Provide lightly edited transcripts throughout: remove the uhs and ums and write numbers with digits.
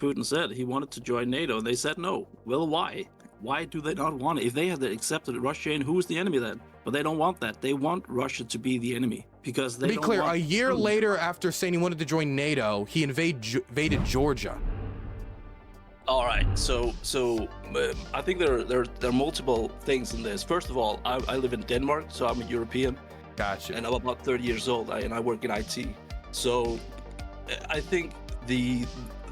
Putin said. He wanted to join NATO, and they said no. Well, why? Why do they not want it? If they had accepted Russia, and who's the enemy then? But they don't want that. They want Russia to be the enemy because they To be don't clear, want a year Putin. later, after saying he wanted to join NATO, he invaded Georgia. All right, so I think there are multiple things in this. First of all, I live in Denmark, so I'm a European. Gotcha. And I'm about 30 years old, and I work in IT. So I think the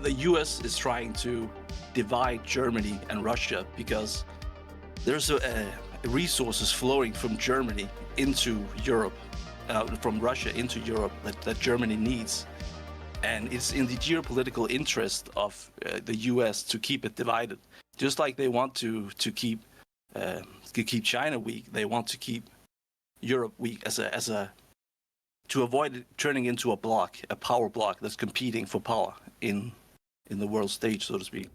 U.S. is trying to divide Germany and Russia because there's resources flowing from Germany into Europe, from Russia into Europe that Germany needs. And it's in the geopolitical interest of the U.S. to keep it divided. Just like they want to keep China weak, they want to keep Europe weak to avoid it turning into a power block that's competing for power in the world stage, so to speak.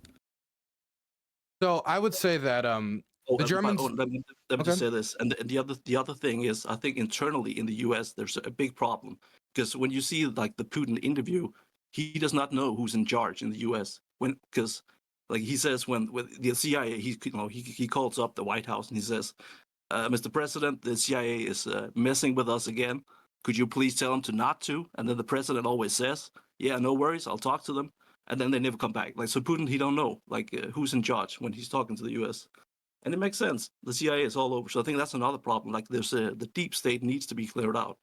So I would say that the Germans. Let me just say this, and the other thing is, I think internally in the U.S. there's a big problem because when you see like the Putin interview, he does not know who's in charge in the U.S. because like he says when with the CIA, he calls up the White House and he says, Mr. President, the CIA is messing with us again. Could you please tell them to not to? And then the president always says, yeah, no worries, I'll talk to them. And then they never come back. Like, so Putin, he don't know who's in charge when he's talking to the U.S. And it makes sense. The CIA is all over. So I think that's another problem. Like there's the deep state needs to be cleared out.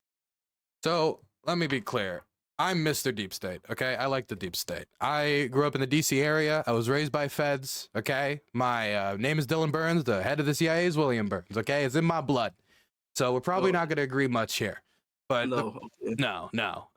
So let me be clear. I'm Mr. Deep State, okay? I like the deep state. I grew up in the D.C. area. I was raised by feds, okay? My name is Dylan Burns. The head of the CIA is William Burns, okay? It's in my blood. So we're probably not going to agree much here. But no.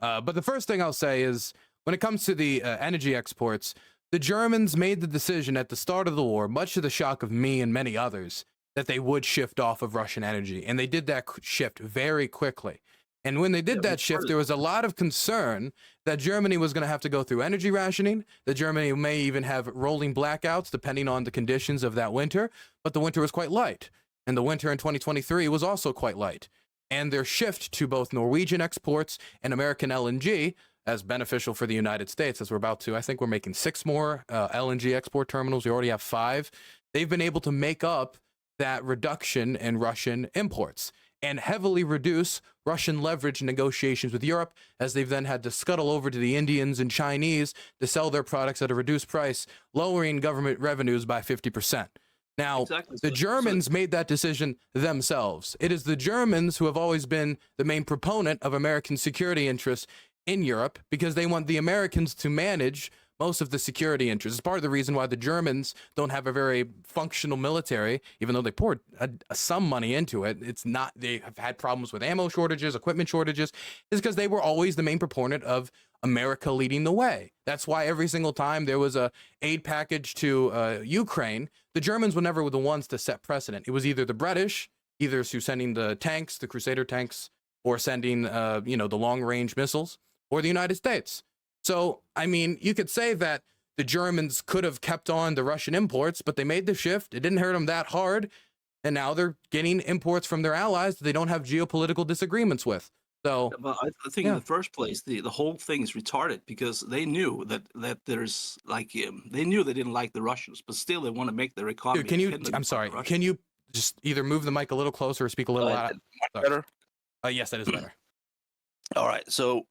But the first thing I'll say is when it comes to the energy exports, the Germans made the decision at the start of the war, much to the shock of me and many others, that they would shift off of Russian energy. And they did that shift very quickly. And when they did that shift, there was a lot of concern that Germany was going to have to go through energy rationing, that Germany may even have rolling blackouts depending on the conditions of that winter. But the winter was quite light. And the winter in 2023 was also quite light. And their shift to both Norwegian exports and American LNG as beneficial for the United States, as we're about to, I think we're making 6 more LNG export terminals. We already have 5. They've been able to make up that reduction in Russian imports and heavily reduce Russian leverage negotiations with Europe, as they've then had to scuttle over to the Indians and Chinese to sell their products at a reduced price, lowering government revenues by 50%. Now, the Germans made that decision themselves. It is the Germans who have always been the main proponent of American security interests in Europe because they want the Americans to manage most of the security interests. It's part of the reason why the Germans don't have a very functional military, even though they poured some money into it. It's not, they have had problems with ammo shortages, equipment shortages, is because they were always the main proponent of America leading the way. That's why every single time there was a aid package to Ukraine, the Germans were never the ones to set precedent. It was either the British, either through sending the tanks, the Crusader tanks, or sending, the long-range missiles, or the United States. So, I mean, you could say that the Germans could have kept on the Russian imports, but they made the shift. It didn't hurt them that hard. And now they're getting imports from their allies that they don't have geopolitical disagreements with. So, but I think in the first place, the whole thing is retarded because they knew that there's they knew they didn't like the Russians, but still they want to make their economy. Dude, I'm sorry. Can you just either move the mic a little closer or speak a little louder? Better? Yes, that is better. All right. So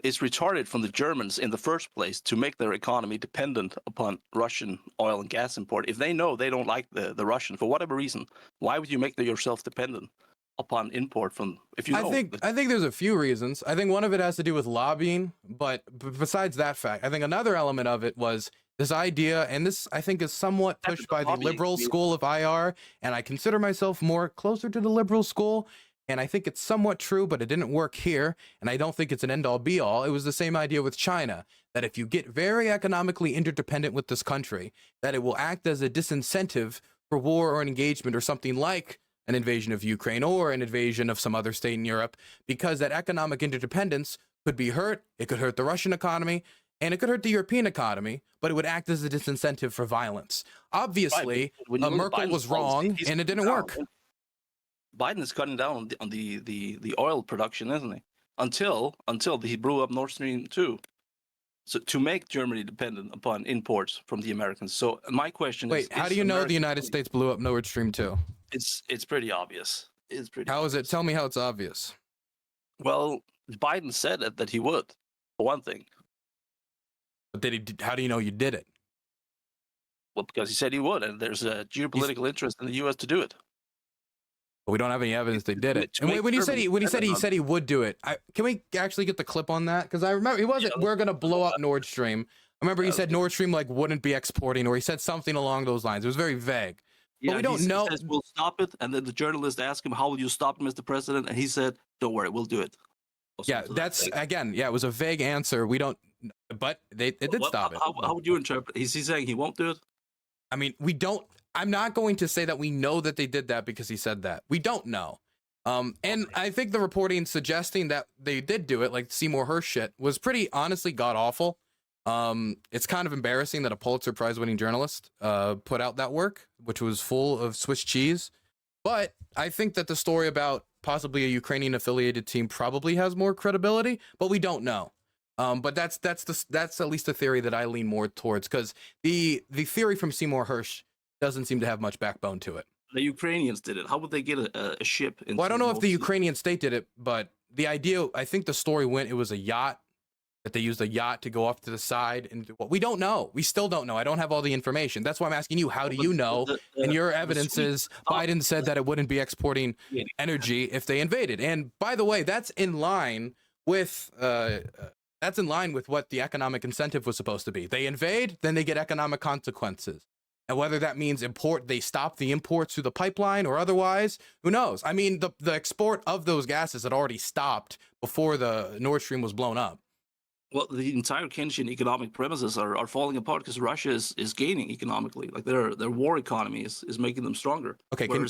it's retarded from the Germans in the first place to make their economy dependent upon Russian oil and gas import. If they know they don't like the Russians for whatever reason, why would you make yourself dependent upon import from? If you know, I think there's a few reasons. I think one of it has to do with lobbying, but besides that fact, I think another element of it was this idea, and this I think is somewhat pushed by the liberal school of IR, and I consider myself more closer to the liberal school. And I think it's somewhat true, but it didn't work here. And I don't think it's an end-all be-all. It was the same idea with China, that if you get very economically interdependent with this country, that it will act as a disincentive for war or an engagement or something like an invasion of Ukraine or an invasion of some other state in Europe, because that economic interdependence could be hurt. It could hurt the Russian economy, and it could hurt the European economy, but it would act as a disincentive for violence. Obviously, Merkel was wrong, and it didn't work. Biden is cutting down on the oil production, isn't he? Until he blew up Nord Stream 2. So to make Germany dependent upon imports from the Americans. So my question is, Wait, how do you know the United States blew up Nord Stream 2? It's pretty obvious. It's pretty. How is it? obvious. Tell me how it's obvious. Well, Biden said that he would, for one thing. But how do you know you did it? Well, because he said he would, and there's a geopolitical interest in the U.S. to do it. But we don't have any evidence they did it. And when he said he would do it, can we actually get the clip on that? Because I remember he wasn't. We're gonna blow up Nord Stream. I remember he said Nord Stream like wouldn't be exporting, or he said something along those lines. It was very vague. But we don't know. He says, we'll stop it, and then the journalist asked him, "How will you stop it, Mr. President?" And he said, "Don't worry, we'll do it." Yeah, that's again. Yeah, it was a vague answer. We don't. But it did stop it. How would you interpret? Is he saying he won't do it? I mean, we don't. I'm not going to say that we know that they did that because he said that. We don't know. And I think the reporting suggesting that they did do it, like Seymour Hersh shit, was pretty honestly god awful. It's kind of embarrassing that a Pulitzer Prize winning journalist put out that work, which was full of Swiss cheese. But I think that the story about possibly a Ukrainian affiliated team probably has more credibility, but we don't know. But that's at least a theory that I lean more towards, because the theory from Seymour Hersh doesn't seem to have much backbone to it. The Ukrainians did it. How would they get a ship? Well, I don't know if the Ukrainian state did it, but the idea, I think the story went, it was a yacht, that they used a yacht to go off to the side. And we don't know. We still don't know. I don't have all the information. That's why I'm asking you, how do you know? And your evidence is Biden said that it wouldn't be exporting energy if they invaded. And by the way, that's in line with what the economic incentive was supposed to be. They invade, then they get economic consequences. And whether that means they stop the imports through the pipeline or otherwise, who knows? I mean, the export of those gases had already stopped before the Nord Stream was blown up. Well, the entire Keynesian economic premises are falling apart because Russia is gaining economically. Like their war economy is making them stronger. Okay, can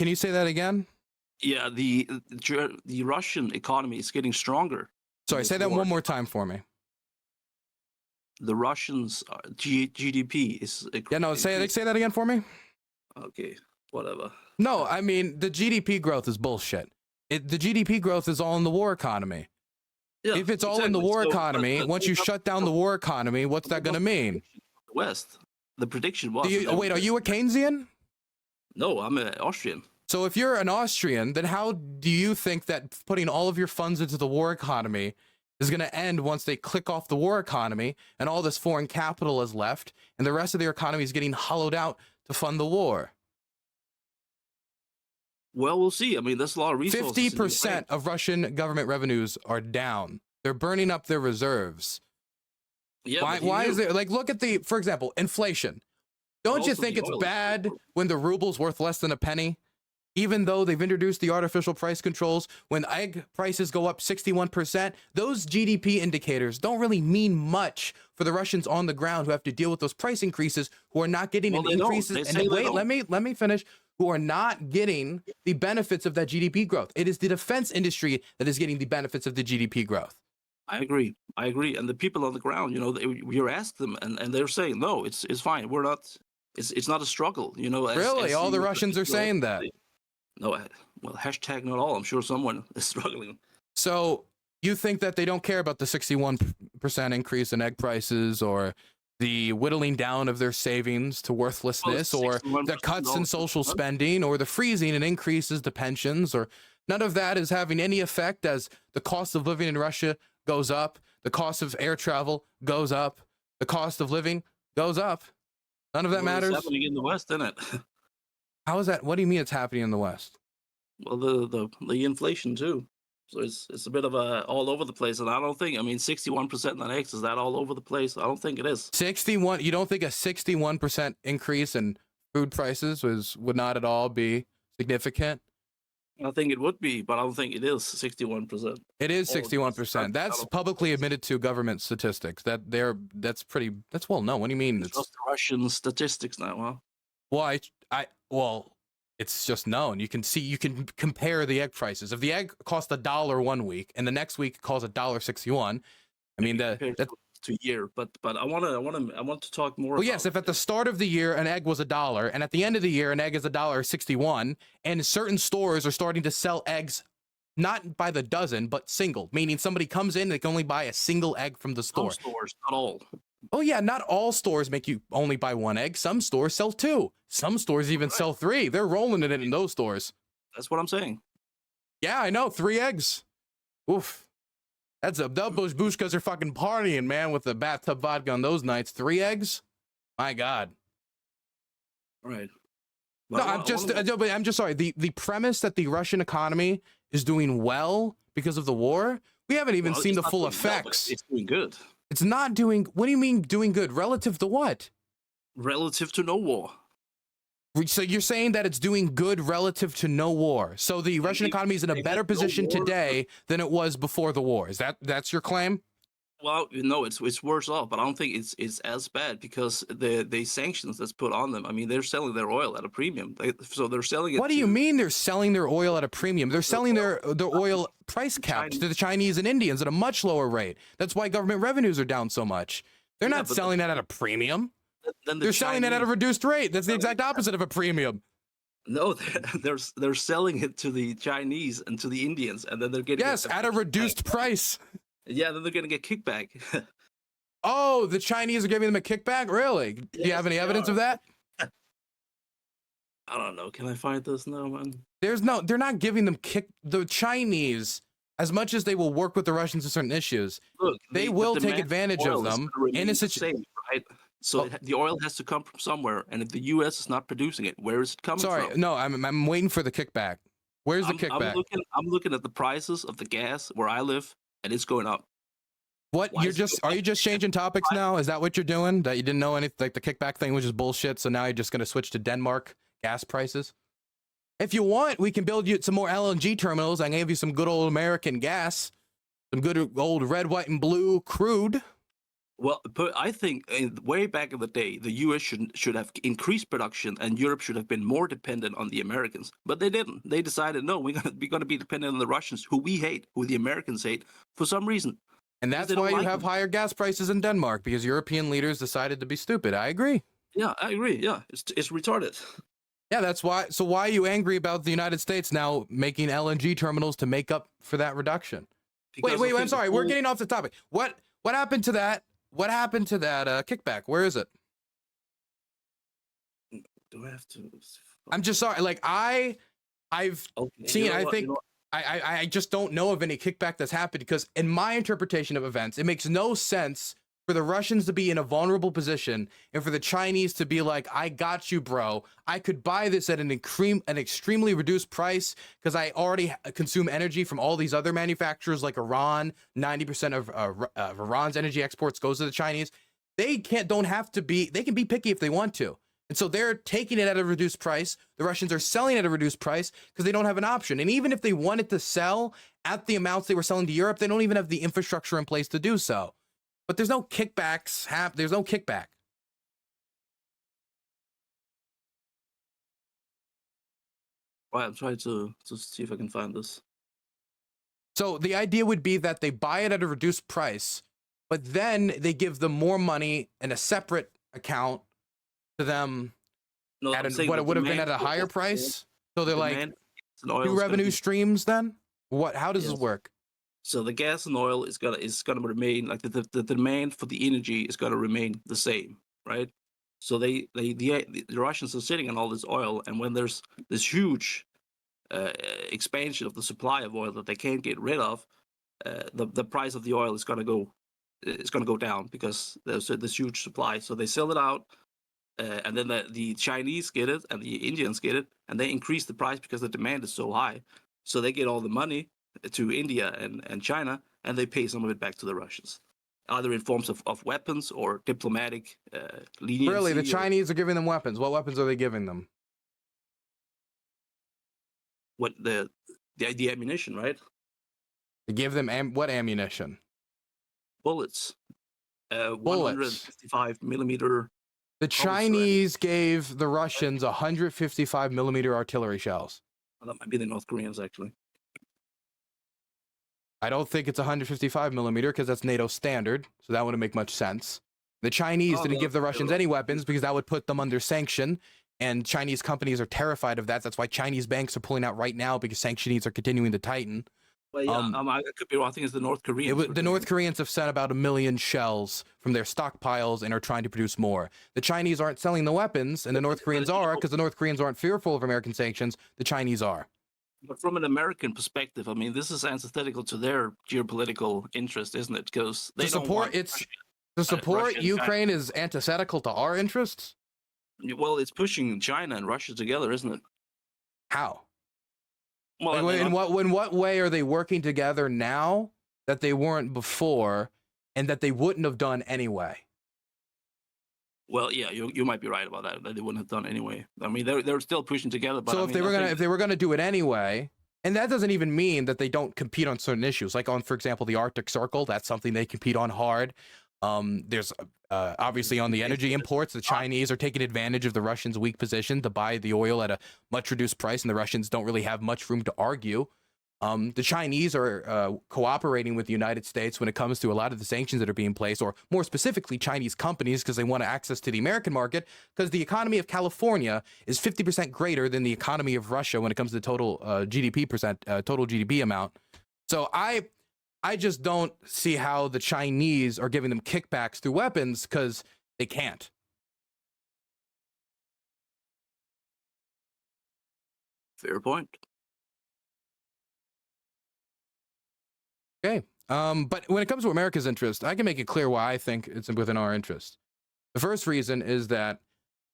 you say that again? Yeah, the Russian economy is getting stronger. Sorry, say that one more time for me. The Russians' GDP is... Yeah, no, say that again for me. Okay, whatever. No, I mean, the GDP growth is bullshit. The GDP growth is all in the war economy. Yeah, if it's all in the war economy, once you shut down the war economy, what's that going to mean? West. The prediction was... wait, are you a Keynesian? No, I'm an Austrian. So if you're an Austrian, then how do you think that putting all of your funds into the war economy is going to end once they click off the war economy and all this foreign capital is left and the rest of their economy is getting hollowed out to fund the war? Well, we'll see. I mean, there's a lot of resources. 50% of Russian government revenues are down. They're burning up their reserves. Yeah, why is there, like, look at for example, inflation. Don't you think it's bad when the ruble's worth less than a penny? Even though they've introduced the artificial price controls, when egg prices go up 61%, those GDP indicators don't really mean much for the Russians on the ground who have to deal with those price increases, who are not getting increases. And wait, let me finish. Who are not getting the benefits of that GDP growth. It is the defense industry that is getting the benefits of the GDP growth. I agree. And the people on the ground, you ask them, and they're saying, no, it's fine. We're not. It's not a struggle. Really, all the Russians are saying that. No, well, hashtag not all. I'm sure someone is struggling. So you think that they don't care about the 61% increase in egg prices, or the whittling down of their savings to worthlessness, or the cuts in social spending, or the freezing and increases to pensions, or none of that is having any effect as the cost of living in Russia goes up, the cost of air travel goes up, the cost of living goes up. None of that matters. It's happening in the West, isn't it? How is that? What do you mean it's happening in the West? Well, the inflation too. So it's a bit of a all over the place, and I don't think. I mean, 61% on eggs, is that all over the place? I don't think it is. 61. You don't think a 61% increase in food prices would not at all be significant? I think it would be, but I don't think it is 61%. It is 61%. That's publicly admitted to government statistics. That's well known. What do you mean? It's just the Russian statistics now, huh? Well, it's just known. You can compare the egg prices. If the egg cost $1 one week and the next week it costs $1.61, I mean that's to year. But I want to talk more. Well, yes, if at the start of the year an egg was $1 and at the end of the year an egg is $1.61, and certain stores are starting to sell eggs not by the dozen, but single, meaning somebody comes in, they can only buy a single egg from the store. Some stores, not all. Oh yeah, not all stores make you only buy one egg. Some stores sell two. Some stores even sell three. They're rolling it in those stores. That's what I'm saying. Yeah, I know. 3 eggs. Oof. That's a those bushkas are fucking partying, man, with the bathtub vodka on those nights. 3 eggs? My God. Right. No, I'm just sorry. The premise that the Russian economy is doing well because of the war, we haven't even seen the full effects. Well, it's doing good. It's not doing. What do you mean doing good? Relative to what? Relative to no war. So you're saying that it's doing good relative to no war. So the Russian economy is in a better position today than it was before the war. Is that's your claim? Well, no, it's worse off, but I don't think it's as bad because the sanctions that's put on them. I mean, they're selling their oil at a premium. So they're selling it. What do you mean they're selling their oil at a premium? They're selling their oil price capped to the Chinese and Indians at a much lower rate. That's why government revenues are down so much. They're not selling that at a premium. They're selling it at a reduced rate. That's the exact opposite of a premium. No, they're selling it to the Chinese and to the Indians, and then they're getting at a reduced price. Yeah, then they're going to get kickback. Oh, the Chinese are giving them a kickback? Really? Do you have any evidence of that? I don't know. Can I find this now, man? They're not giving them the Chinese, as much as they will work with the Russians on certain issues, look, they will take advantage of them in a situation. Right? So the oil has to come from somewhere, and if the U.S. is not producing it, where is it coming from? Sorry, no, I'm waiting for the kickback. Where's the kickback? I'm looking at the prices of the gas where I live, and it's going up. What are you just changing topics now? Is that what you're doing? That you didn't know anything, like the kickback thing was just bullshit, so now you're just going to switch to Denmark gas prices? If you want, we can build you some more LNG terminals. I can give you some good old American gas, some good old red, white, and blue crude. Well, but I think way back in the day, the U.S. should have increased production, and Europe should have been more dependent on the Americans. But they didn't. They decided, no, we're going to be dependent on the Russians, who we hate, who the Americans hate, for some reason. And that's why you have higher gas prices in Denmark, because European leaders decided to be stupid. I agree. Yeah, I agree. Yeah, it's retarded. Yeah, that's why. So why are you angry about the United States now making LNG terminals to make up for that reduction? Wait, I'm sorry. We're getting off the topic. What happened to that? What happened to that kickback? Where is it? Do I have to? I'm just sorry. Like I've seen. I just don't know of any kickback that's happened because in my interpretation of events, it makes no sense for the Russians to be in a vulnerable position and for the Chinese to be like, I got you, bro. I could buy this at an extremely reduced price because I already consume energy from all these other manufacturers like Iran. 90% of Iran's energy exports goes to the Chinese. They don't have to be, they can be picky if they want to. And so they're taking it at a reduced price. The Russians are selling it at a reduced price because they don't have an option. And even if they wanted to sell at the amounts they were selling to Europe, they don't even have the infrastructure in place to do so. But there's no kickbacks. There's no kickback. Well, I'm trying to see if I can find this. So the idea would be that they buy it at a reduced price, but then they give them more money in a separate account to them what it would have been at a higher price. So they're like two revenue streams then? How does this work? So the gas and oil is gonna remain like the demand for the energy is gonna remain the same, right? So the Russians are sitting on all this oil, and when there's this huge expansion of the supply of oil that they can't get rid of, the price of the oil is gonna go down because there's this huge supply. So they sell it out, and then the Chinese get it and the Indians get it, and they increase the price because the demand is so high. So they get all the money to India and China, and they pay some of it back to the Russians, either in forms of weapons or diplomatic leniency. Really, the Chinese are giving them weapons. What weapons are they giving them? What the ammunition, right? They give them what ammunition? Bullets. 155 millimeter. The Chinese gave the Russians 155 millimeter artillery shells. Well, that might be the North Koreans, actually. I don't think it's 155 millimeter because that's NATO standard, so that wouldn't make much sense. The Chinese didn't give the Russians any weapons because that would put them under sanction, and Chinese companies are terrified of that. That's why Chinese banks are pulling out right now because sanctions are continuing to tighten. Well, yeah, I could be wrong. I think it's the North Koreans. The North Koreans have sent about 1 million shells from their stockpiles and are trying to produce more. The Chinese aren't selling the weapons, and the North Koreans are, because the North Koreans aren't fearful of American sanctions. The Chinese are. But from an American perspective, I mean, this is antithetical to their geopolitical interest, isn't it? Because they to support Ukraine is antithetical to our interests. Well, it's pushing China and Russia together, isn't it? How? Well, like, in what way are they working together now that they weren't before, and that they wouldn't have done anyway? Well, yeah, you might be right about that. That they wouldn't have done anyway. I mean, they're still pushing together. But so if they were gonna do it anyway, and that doesn't even mean that they don't compete on certain issues, like on, for example, the Arctic Circle. That's something they compete on hard. There's obviously on the energy imports, the Chinese are taking advantage of the Russians' weak position to buy the oil at a much reduced price, and the Russians don't really have much room to argue. The Chinese are cooperating with the United States when it comes to a lot of the sanctions that are being placed, or more specifically Chinese companies, because they want access to the American market, because the economy of California is 50% greater than the economy of Russia when it comes to total GDP amount. So I just don't see how the Chinese are giving them kickbacks through weapons, because they can't. Fair point. Okay. But when it comes to America's interest, I can make it clear why I think it's within our interest. The first reason is that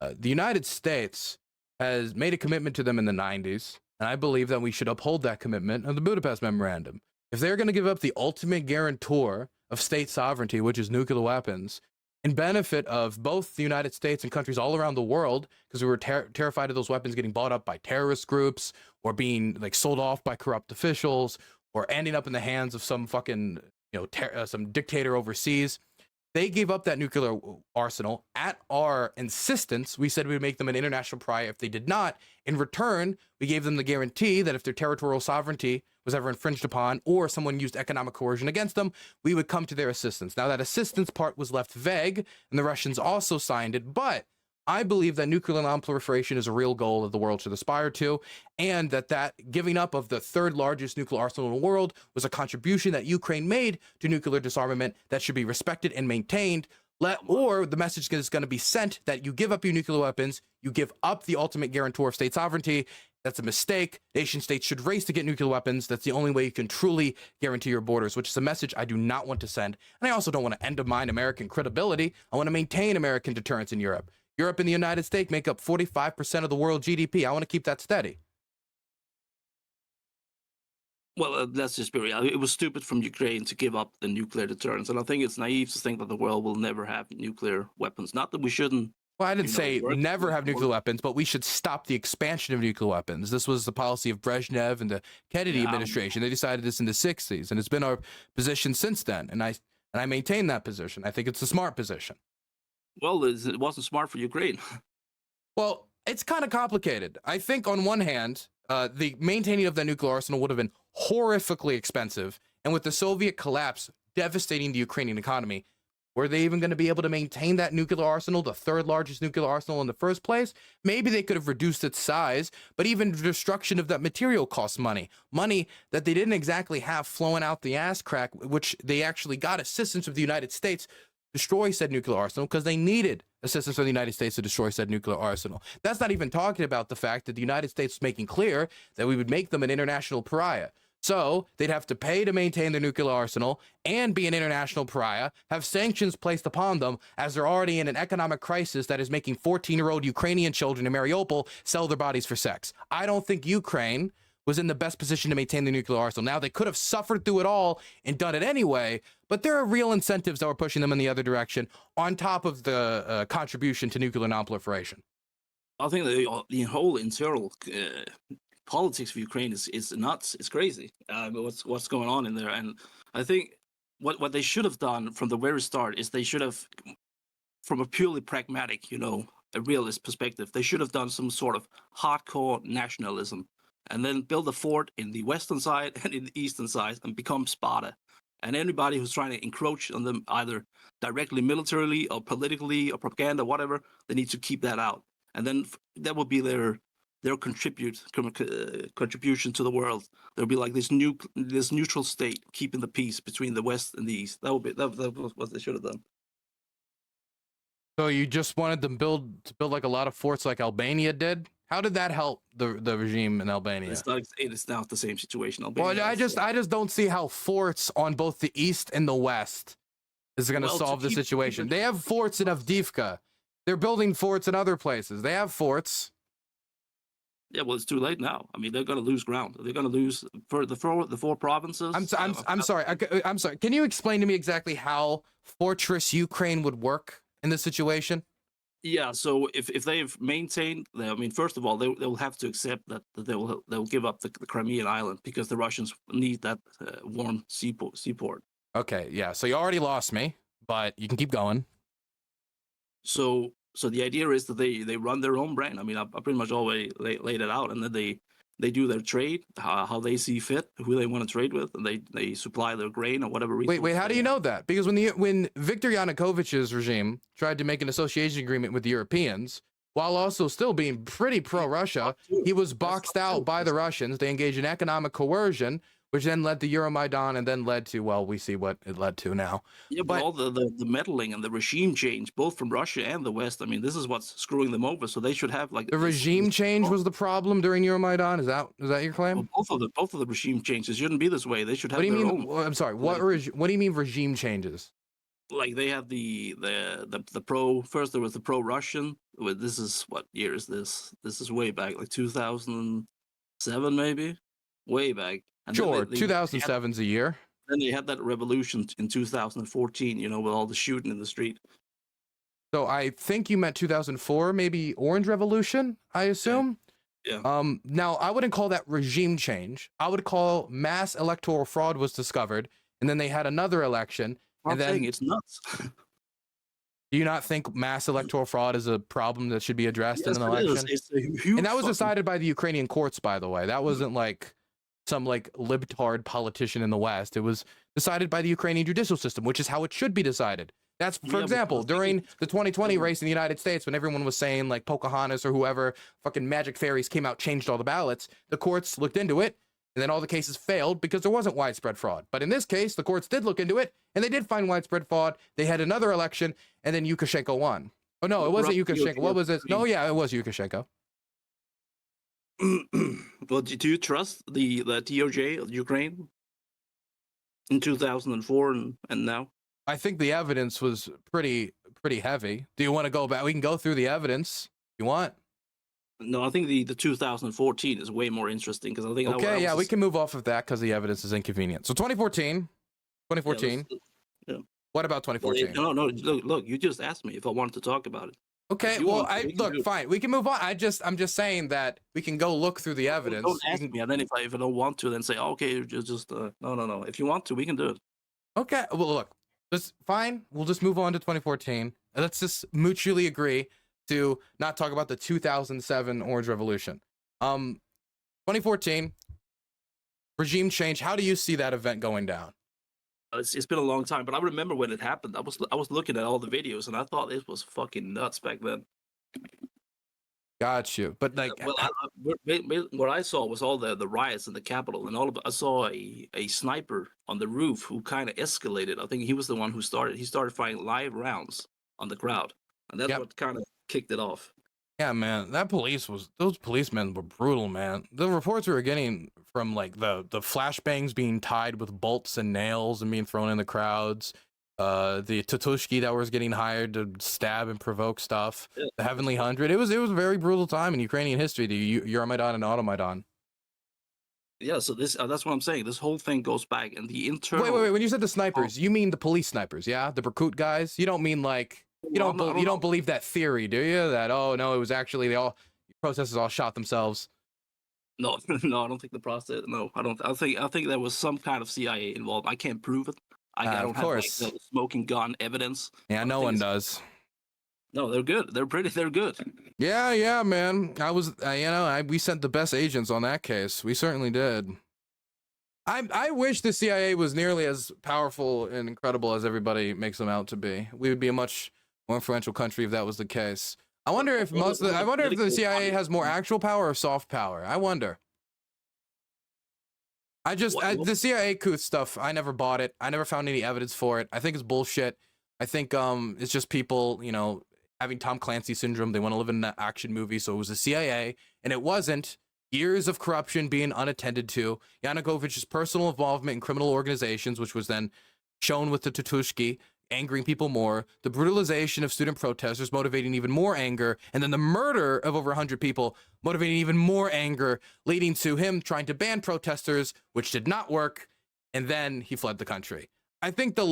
the United States has made a commitment to them in the 90s, and I believe that we should uphold that commitment of the Budapest Memorandum. If they're going to give up the ultimate guarantor of state sovereignty, which is nuclear weapons, in benefit of both the United States and countries all around the world, because we were terrified of those weapons getting bought up by terrorist groups or being like sold off by corrupt officials or ending up in the hands of some fucking, some dictator overseas. They gave up that nuclear arsenal at our insistence. We said we would make them an international pariah if they did not. In return, we gave them the guarantee that if their territorial sovereignty was ever infringed upon or someone used economic coercion against them, we would come to their assistance. Now, that assistance part was left vague, and the Russians also signed it, but I believe that nuclear non-proliferation is a real goal that the world should aspire to, and that giving up of the third largest nuclear arsenal in the world was a contribution that Ukraine made to nuclear disarmament that should be respected and maintained. Or the message is going to be sent that you give up your nuclear weapons, you give up the ultimate guarantor of state sovereignty. That's a mistake. Nation states should race to get nuclear weapons. That's the only way you can truly guarantee your borders, which is a message I do not want to send. And I also don't want to undermine American credibility. I want to maintain American deterrence in Europe. Europe and the United States make up 45% of the world GDP. I want to keep that steady. Well, let's just be real. It was stupid from Ukraine to give up the nuclear deterrence. And I think it's naive to think that the world will never have nuclear weapons. Not that we shouldn't. Well, I didn't say never have nuclear weapons, but we should stop the expansion of nuclear weapons. This was the policy of Brezhnev and the Kennedy administration. They decided this in the 60s, and it's been our position since then. And I maintain that position. I think it's a smart position. Well, it wasn't smart for Ukraine. Well, it's kind of complicated. I think on one hand, the maintaining of the nuclear arsenal would have been horrifically expensive. And with the Soviet collapse devastating the Ukrainian economy, were they even going to be able to maintain that nuclear arsenal, the third largest nuclear arsenal in the first place? Maybe they could have reduced its size, but even the destruction of that material costs money. Money that they didn't exactly have flowing out the ass crack, which they actually got assistance of the United States destroy said nuclear arsenal because they needed assistance from the United States to destroy said nuclear arsenal. That's not even talking about the fact that the United States was making clear that we would make them an international pariah. So they'd have to pay to maintain their nuclear arsenal and be an international pariah, have sanctions placed upon them as they're already in an economic crisis that is making 14-year-old Ukrainian children in Mariupol sell their bodies for sex. I don't think Ukraine was in the best position to maintain the nuclear arsenal. Now, they could have suffered through it all and done it anyway, but there are real incentives that were pushing them in the other direction on top of the contribution to nuclear nonproliferation. I think the whole internal politics of Ukraine is nuts. It's crazy. What's going on in there, and I think what they should have done from the very start is they should have, from a purely pragmatic, a realist perspective, they should have done some sort of hardcore nationalism, and then build a fort in the western side and in the eastern side and become Sparta. And anybody who's trying to encroach on them, either directly militarily or politically or propaganda, whatever, they need to keep that out. And then that will be their their contribution to the world. There'll be like this neutral state keeping the peace between the West and the East. That was what they should have done. So you just wanted to build like a lot of forts like Albania did? How did that help the regime in Albania? It's not the same situation. Albania Well, I just don't see how forts on both the East and the West is going to solve the situation. They have forts in Avdiivka. They're building forts in other places. They have forts. Yeah, well, it's too late now. I mean, they're going to lose ground. They're going to lose for the four provinces. I'm sorry. I'm sorry. Can you explain to me exactly how Fortress Ukraine would work in this situation? Yeah, so if they've maintained, I mean, first of all, they'll have to accept that they'll give up the Crimean island because the Russians need that warm seaport. Okay, yeah. So you already lost me, but you can keep going. So the idea is that they run their own brand. I mean, I pretty much already laid it out, and then they do their trade how they see fit, who they want to trade with, and they supply their grain or whatever. Wait, how do you know that? Because when Viktor Yanukovych's regime tried to make an association agreement with the Europeans, while also still being pretty pro-Russia, he was boxed out by the Russians. They engaged in economic coercion, which then led to Euromaidan and then led to, well, we see what it led to now. Yeah, but all the meddling and the regime change, both from Russia and the West, I mean, this is what's screwing them over. So they should have like the regime change was the problem during Euromaidan. Is that your claim? Well, both of the regime changes shouldn't be this way. They should have. What do you mean? Own. I'm sorry. What do you mean regime changes? Like they have the pro. First there was the pro-Russian. This is what year is this? This is way back, like 2007 maybe, way back. And sure, 2007's a year. Then they had that revolution in 2014, you know, with all the shooting in the street. So I think you meant 2004, maybe Orange Revolution, I assume? Yeah. Now, I wouldn't call that regime change. I would call mass electoral fraud was discovered, and then they had another election. I'm saying it's nuts. Do you not think mass electoral fraud is a problem that should be addressed in an election? It's a huge and that was decided by the Ukrainian courts, by the way. That wasn't like some like libtard politician in the West. It was decided by the Ukrainian judicial system, which is how it should be decided. That's, for example, during the 2020 race in the United States, when everyone was saying like Pocahontas or whoever, fucking magic fairies came out, changed all the ballots, the courts looked into it, and then all the cases failed because there wasn't widespread fraud. But in this case, the courts did look into it, and they did find widespread fraud. They had another election, and then Lukashenko won. Oh, no, it wasn't Lukashenko. What was it? No, yeah, it was Lukashenko. Well, do you trust the DOJ of Ukraine in 2004 and now? I think the evidence was pretty heavy. Do you want to go back? We can go through the evidence if you want. No, I think the 2014 is way more interesting because I think. Okay, yeah, we can move off of that because the evidence is inconvenient. So 2014. Yeah. What about 2014? No. Look, you just asked me if I wanted to talk about it. Okay, well, fine. We can move on. I'm just saying that we can go look through the evidence. Don't ask me, and then if I don't want to, then say, okay, just no. If you want to, we can do it. Okay, well, look, just fine. We'll just move on to 2014. Let's just mutually agree to not talk about the 2007 Orange Revolution. 2014 regime change. How do you see that event going down? It's been a long time, but I remember when it happened. I was looking at all the videos, and I thought it was fucking nuts back then. Got you, but like, what I saw was all the riots in the Capitol, and I saw a sniper on the roof who kind of escalated. I think he was the one who started. He started firing live rounds on the crowd, and that's what kind of kicked it off. Yeah, man, those policemen were brutal, man. The reports we were getting from like the flashbangs being tied with bolts and nails and being thrown in the crowds, the Tatushki that was getting hired to stab and provoke stuff, the Heavenly Hundred. It was a very brutal time in Ukrainian history, the Euromaidan and Automaidan. Yeah, so that's what I'm saying. This whole thing goes back, and the internal. Wait. When you said the snipers, you mean the police snipers? Yeah, the Berkut guys. You don't mean like. You don't believe that theory, do you? That, oh no, it was actually protesters all shot themselves. No, I don't think the process. No, I don't. I think there was some kind of CIA involved. I can't prove it. I don't have like, the smoking gun evidence. Yeah, no one does. No, they're good. They're good. Yeah, man. We sent the best agents on that case. We certainly did. I wish the CIA was nearly as powerful and incredible as everybody makes them out to be. We would be a much more influential country if that was the case. I wonder if Well, most of the, well, I wonder if the political CIA has more party- actual power or soft power. I wonder. What? The CIA coup stuff, I never bought it. I never found any evidence for it. I think it's bullshit. I think it's just people, you know, having Tom Clancy syndrome. They want to live in an action movie, so it was the CIA, and it wasn't. Years of corruption being unattended to. Yanukovych's personal involvement in criminal organizations, which was then shown with the Tutushki, angering people more, the brutalization of student protesters, motivating even more anger, and then the murder of over 100 people, motivating even more anger, leading to him trying to ban protesters, which did not work, and then he fled the country. I think the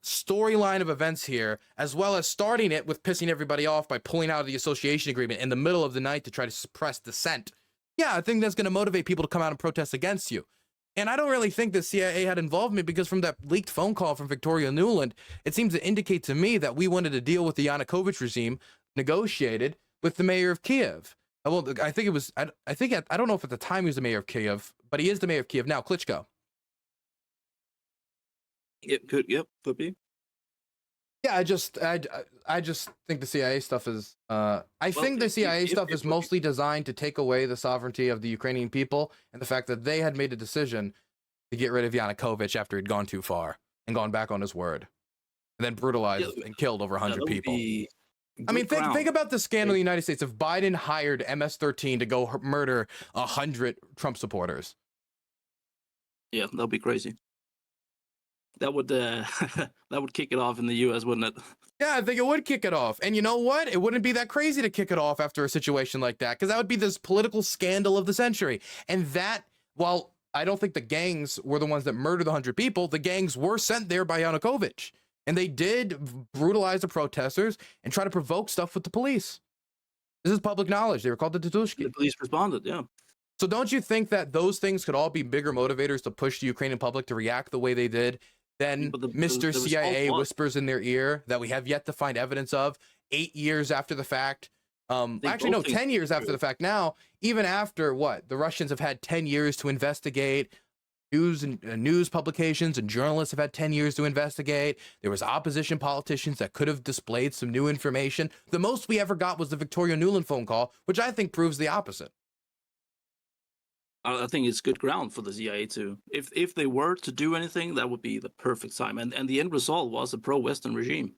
storyline of events here, as well as starting it with pissing everybody off by pulling out of the association agreement in the middle of the night to try to suppress dissent, yeah, I think that's going to motivate people to come out and protest against you. And I don't really think the CIA had involvement, because from that leaked phone call from Victoria Nuland, it seems to indicate to me that we wanted to deal with the Yanukovych regime, negotiated with the mayor of Kiev. Well, I think it was, I don't know if at the time he was the mayor of Kiev, but he is the mayor of Kiev now, Klitschko. Could be. Yeah, I just think the CIA stuff is I think the CIA stuff is mostly designed to take away the sovereignty of the Ukrainian people, and the fact that they had made a decision to get rid of Yanukovych after he'd gone too far and gone back on his word, and then brutalized and killed over 100 people. I mean, think about the scandal in the United States if Biden hired MS-13 to go murder 100 Trump supporters. Yeah, that'd be crazy. That would that would kick it off in the U.S., wouldn't it? Yeah, I think it would kick it off. And you know what? It wouldn't be that crazy to kick it off after a situation like that, because that would be this political scandal of the century. And that, while I don't think the gangs were the ones that murdered the 100 people, the gangs were sent there by Yanukovych. And they did brutalize the protesters and try to provoke stuff with the police. This is public knowledge. They were called the Tutushki. The police responded, yeah. So don't you think that those things could all be bigger motivators to push the Ukrainian public to react the way they did? Then Mr. CIA whispers in their ear that we have yet to find evidence of 8 years after the fact. Actually, no, 10 years after the fact now, even after what? The Russians have had 10 years to investigate. News publications and journalists have had 10 years to investigate. There was opposition politicians that could have displayed some new information. The most we ever got was the Victoria Nuland phone call, which I think proves the opposite. I think it's good ground for the CIA to, if they were to do anything, that would be the perfect time. And the end result was a pro-Western regime.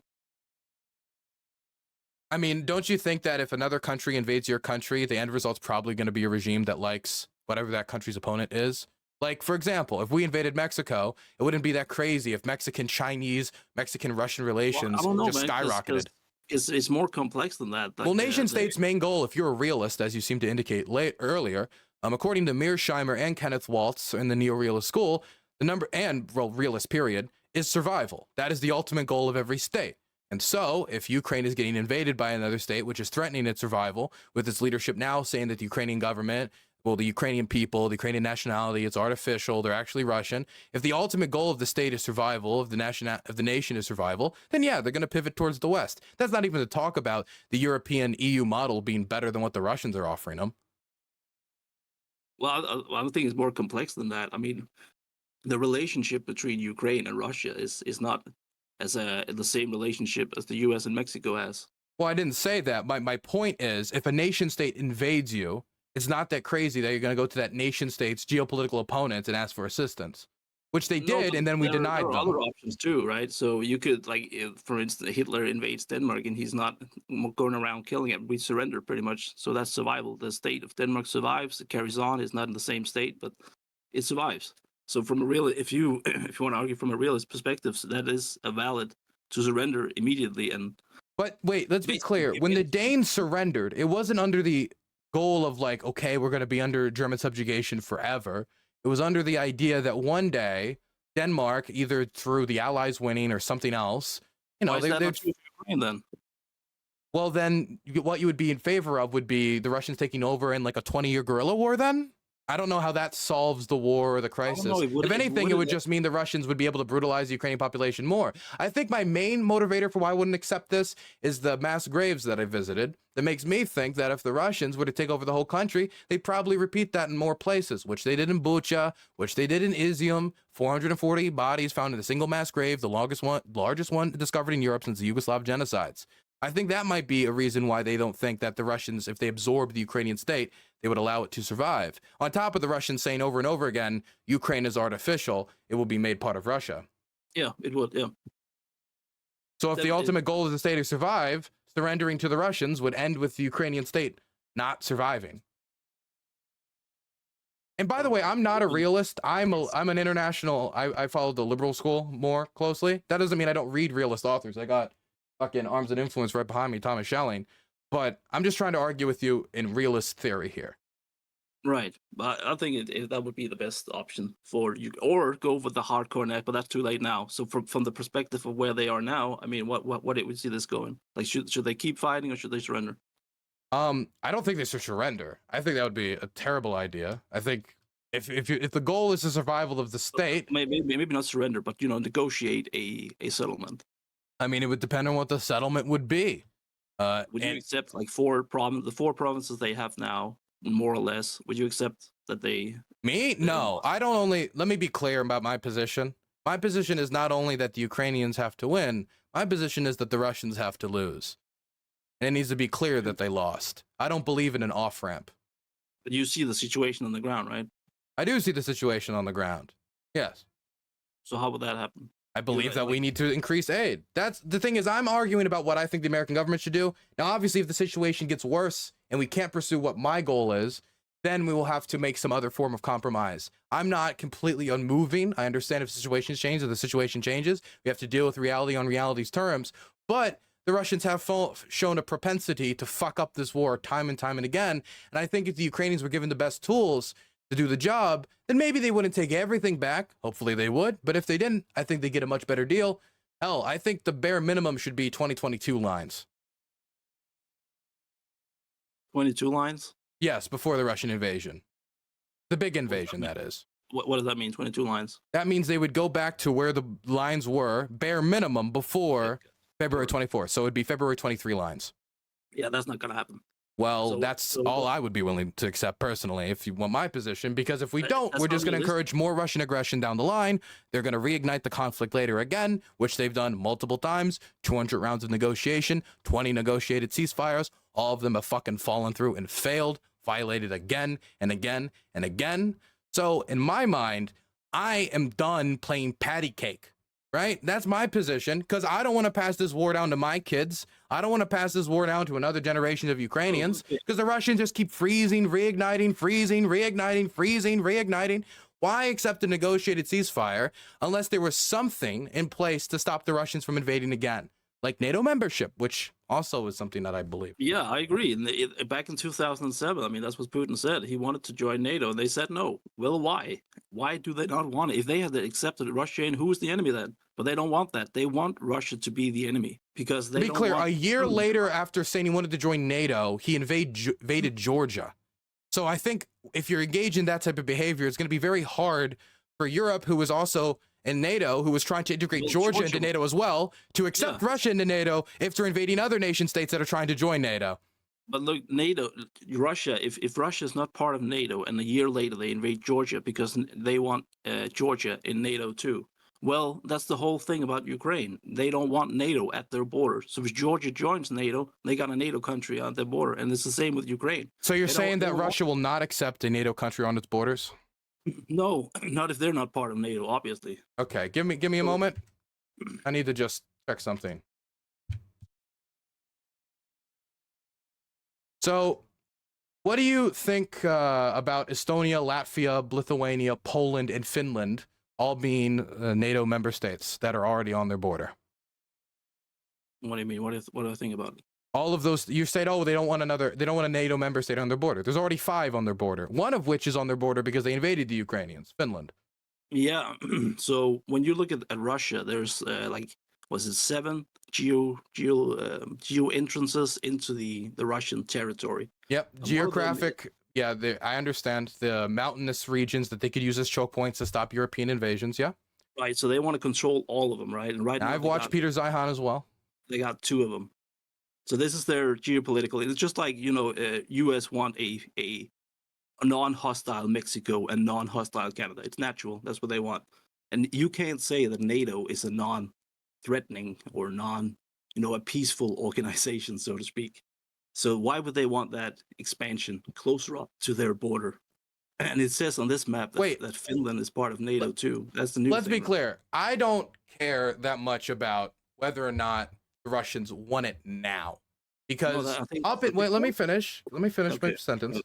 I mean, don't you think that if another country invades your country, the end result's probably going to be a regime that likes whatever that country's opponent is? Like, for example, if we invaded Mexico, it wouldn't be that crazy if Mexican-Chinese, Mexican-Russian relations just skyrocketed. It's more complex than that. Like, well, nation state's main goal, if you're a realist, as you seem to indicate earlier, according to Mearsheimer and Kenneth Waltz in the neo-realist school, the number, and realist period, is survival. That is the ultimate goal of every state. And so, if Ukraine is getting invaded by another state, which is threatening its survival, with its leadership now saying that the Ukrainian government, well, the Ukrainian people, the Ukrainian nationality, it's artificial, they're actually Russian. If the ultimate goal of the state is survival, of the nation is survival, then yeah, they're going to pivot towards the West. That's not even to talk about the European EU model being better than what the Russians are offering them. Well, I think it's more complex than that. I mean, the relationship between Ukraine and Russia is not as the same relationship as the U.S. and Mexico has. Well, I didn't say that. My point is, if a nation state invades you, it's not that crazy that you're going to go to that nation state's geopolitical opponents and ask for assistance, which they did, and then we denied them. There are other options too, right? So you could, like, for instance, Hitler invades Denmark and he's not going around killing it. We surrender pretty much. So that's survival. The state of Denmark survives. It carries on. It's not in the same state, but it survives. So from a real, if you want to argue from a realist perspective, so that is a valid to surrender immediately. And but wait, let's be clear. When the Danes surrendered, it wasn't under the goal of like, okay, we're going to be under German subjugation forever. It was under the idea that one day Denmark, either through the Allies winning or something else, you know, why is that not true for Ukraine then? Well, then what you would be in favor of would be the Russians taking over in like a 20-year guerrilla war then? I don't know how that solves the war or the crisis. If anything, it would just mean the Russians would be able to brutalize the Ukrainian population more. I think my main motivator for why I wouldn't accept this is the mass graves that I visited. That makes me think that if the Russians were to take over the whole country, they'd probably repeat that in more places, which they did in Bucha, which they did in Izium. 440 bodies found in a single mass grave, the largest one discovered in Europe since the Yugoslav genocides. I think that might be a reason why they don't think that the Russians, if they absorb the Ukrainian state, they would allow it to survive. On top of the Russians saying over and over again, Ukraine is artificial, it will be made part of Russia. Yeah, it would. Yeah. So if the ultimate goal is the state to survive, surrendering to the Russians would end with the Ukrainian state not surviving. And by the way, I'm not a realist. I'm an international. I follow the liberal school more closely. That doesn't mean I don't read realist authors. I got fucking Arms and Influence right behind me, Thomas Schelling. But I'm just trying to argue with you in realist theory here. Right, but I think that would be the best option for you, or go with the hardcore net. But that's too late now. So from the perspective of where they are now, I mean, what it would see this going? Like, should they keep fighting or should they surrender? I don't think they should surrender. I think that would be a terrible idea. I think if the goal is the survival of the state, maybe not surrender, but negotiate a settlement. I mean, it would depend on what the settlement would be. Would you accept like the four provinces they have now, more or less? Would you accept that they? Me? No, I don't. Let me be clear about my position. My position is not only that the Ukrainians have to win. My position is that the Russians have to lose. And it needs to be clear that they lost. I don't believe in an off-ramp. But you see the situation on the ground, right? I do see the situation on the ground. Yes. So how would that happen? I believe that we need to increase aid. That's the thing is I'm arguing about what I think the American government should do. Now, obviously, if the situation gets worse and we can't pursue what my goal is, then we will have to make some other form of compromise. I'm not completely unmoving. I understand if situations change or the situation changes, we have to deal with reality on reality's terms. But the Russians have shown a propensity to fuck up this war time and time and again. And I think if the Ukrainians were given the best tools to do the job, then maybe they wouldn't take everything back. Hopefully they would. But if they didn't, I think they get a much better deal. Hell, I think the bare minimum should be 2022 lines. 22 lines? Yes, before the Russian invasion. The big invasion, that is. What does that mean, 22 lines? That means they would go back to where the lines were, bare minimum, before February 24th. So it would be February 23 lines. Yeah, that's not going to happen. Well, that's all I would be willing to accept personally, if you want my position, because if we don't, we're just going to encourage more Russian aggression down the line. They're going to reignite the conflict later again, which they've done multiple times. 200 rounds of negotiation, 20 negotiated ceasefires. All of them have fucking fallen through and failed, violated again and again and again. So in my mind, I am done playing patty cake. Right? That's my position, because I don't want to pass this war down to my kids. I don't want to pass this war down to another generation of Ukrainians, because the Russians just keep freezing, reigniting, freezing, reigniting, freezing, reigniting. Why accept a negotiated ceasefire unless there was something in place to stop the Russians from invading again? Like NATO membership, which also is something that I believe. Yeah, I agree. And back in 2007, I mean, that's what Putin said. He wanted to join NATO, and they said no. Well, why? Why do they not want it? If they had accepted Russia, and who is the enemy then? But they don't want that. They want Russia to be the enemy, because they To be don't clear, want a year later after saying he wanted to join NATO, he invaded Georgia. So I think if you're engaged in that type of behavior, it's going to be very hard for Europe, who was also in NATO, who was trying to integrate Georgia into NATO as well, to accept Russia into NATO if they're invading other nation states that are trying to join NATO. But look, NATO, Russia, if Russia is not part of NATO and a year later they invade Georgia because they want Georgia in NATO too, well, that's the whole thing about Ukraine. They don't want NATO at their border. So if Georgia joins NATO, they got a NATO country on their border. And it's the same with Ukraine. So you're saying that Russia will not accept a NATO country on its borders? No, not if they're not part of NATO, obviously. Okay, give me a moment. I need to just check something. So, what do you think about Estonia, Latvia, Lithuania, Poland, and Finland all being NATO member states that are already on their border? What do you mean? What do I think about it? All of those, you said, oh, they don't want a NATO member state on their border. There's already 5 on their border. One of which is on their border because they invaded the Ukrainians, Finland. Yeah. So when you look at Russia, there's was it 7 geo entrances into the Russian territory? Yep. Geographic. Yeah, I understand the mountainous regions that they could use as choke points to stop European invasions. Yeah. Right. So they want to control all of them, right? And now I've watched Peter Zeihan as well. They got 2 of them. So this is their geopolitical. It's just like, U.S. want a non-hostile Mexico and non-hostile Canada. It's natural. That's what they want. And you can't say that NATO is a non-threatening or a peaceful organization, so to speak. So why would they want that expansion closer up to their border? And it says on this map that, Wait. that Finland is part of NATO too. That's the new Let's thing. be clear. I don't care that much about whether or not the Russians want it now, because wait, let me finish. Let me finish my sentence.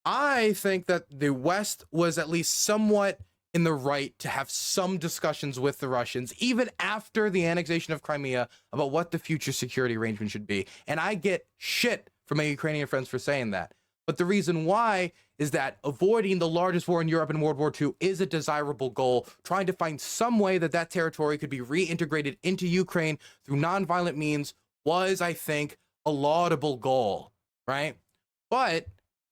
I think that the West was at least somewhat in the right to have some discussions with the Russians, even after the annexation of Crimea, about what the future security arrangement should be. And I get shit from my Ukrainian friends for saying that. But the reason why is that avoiding the largest war in Europe in World War II is a desirable goal. Trying to find some way that that territory could be reintegrated into Ukraine through nonviolent means was, I think, a laudable goal, right? But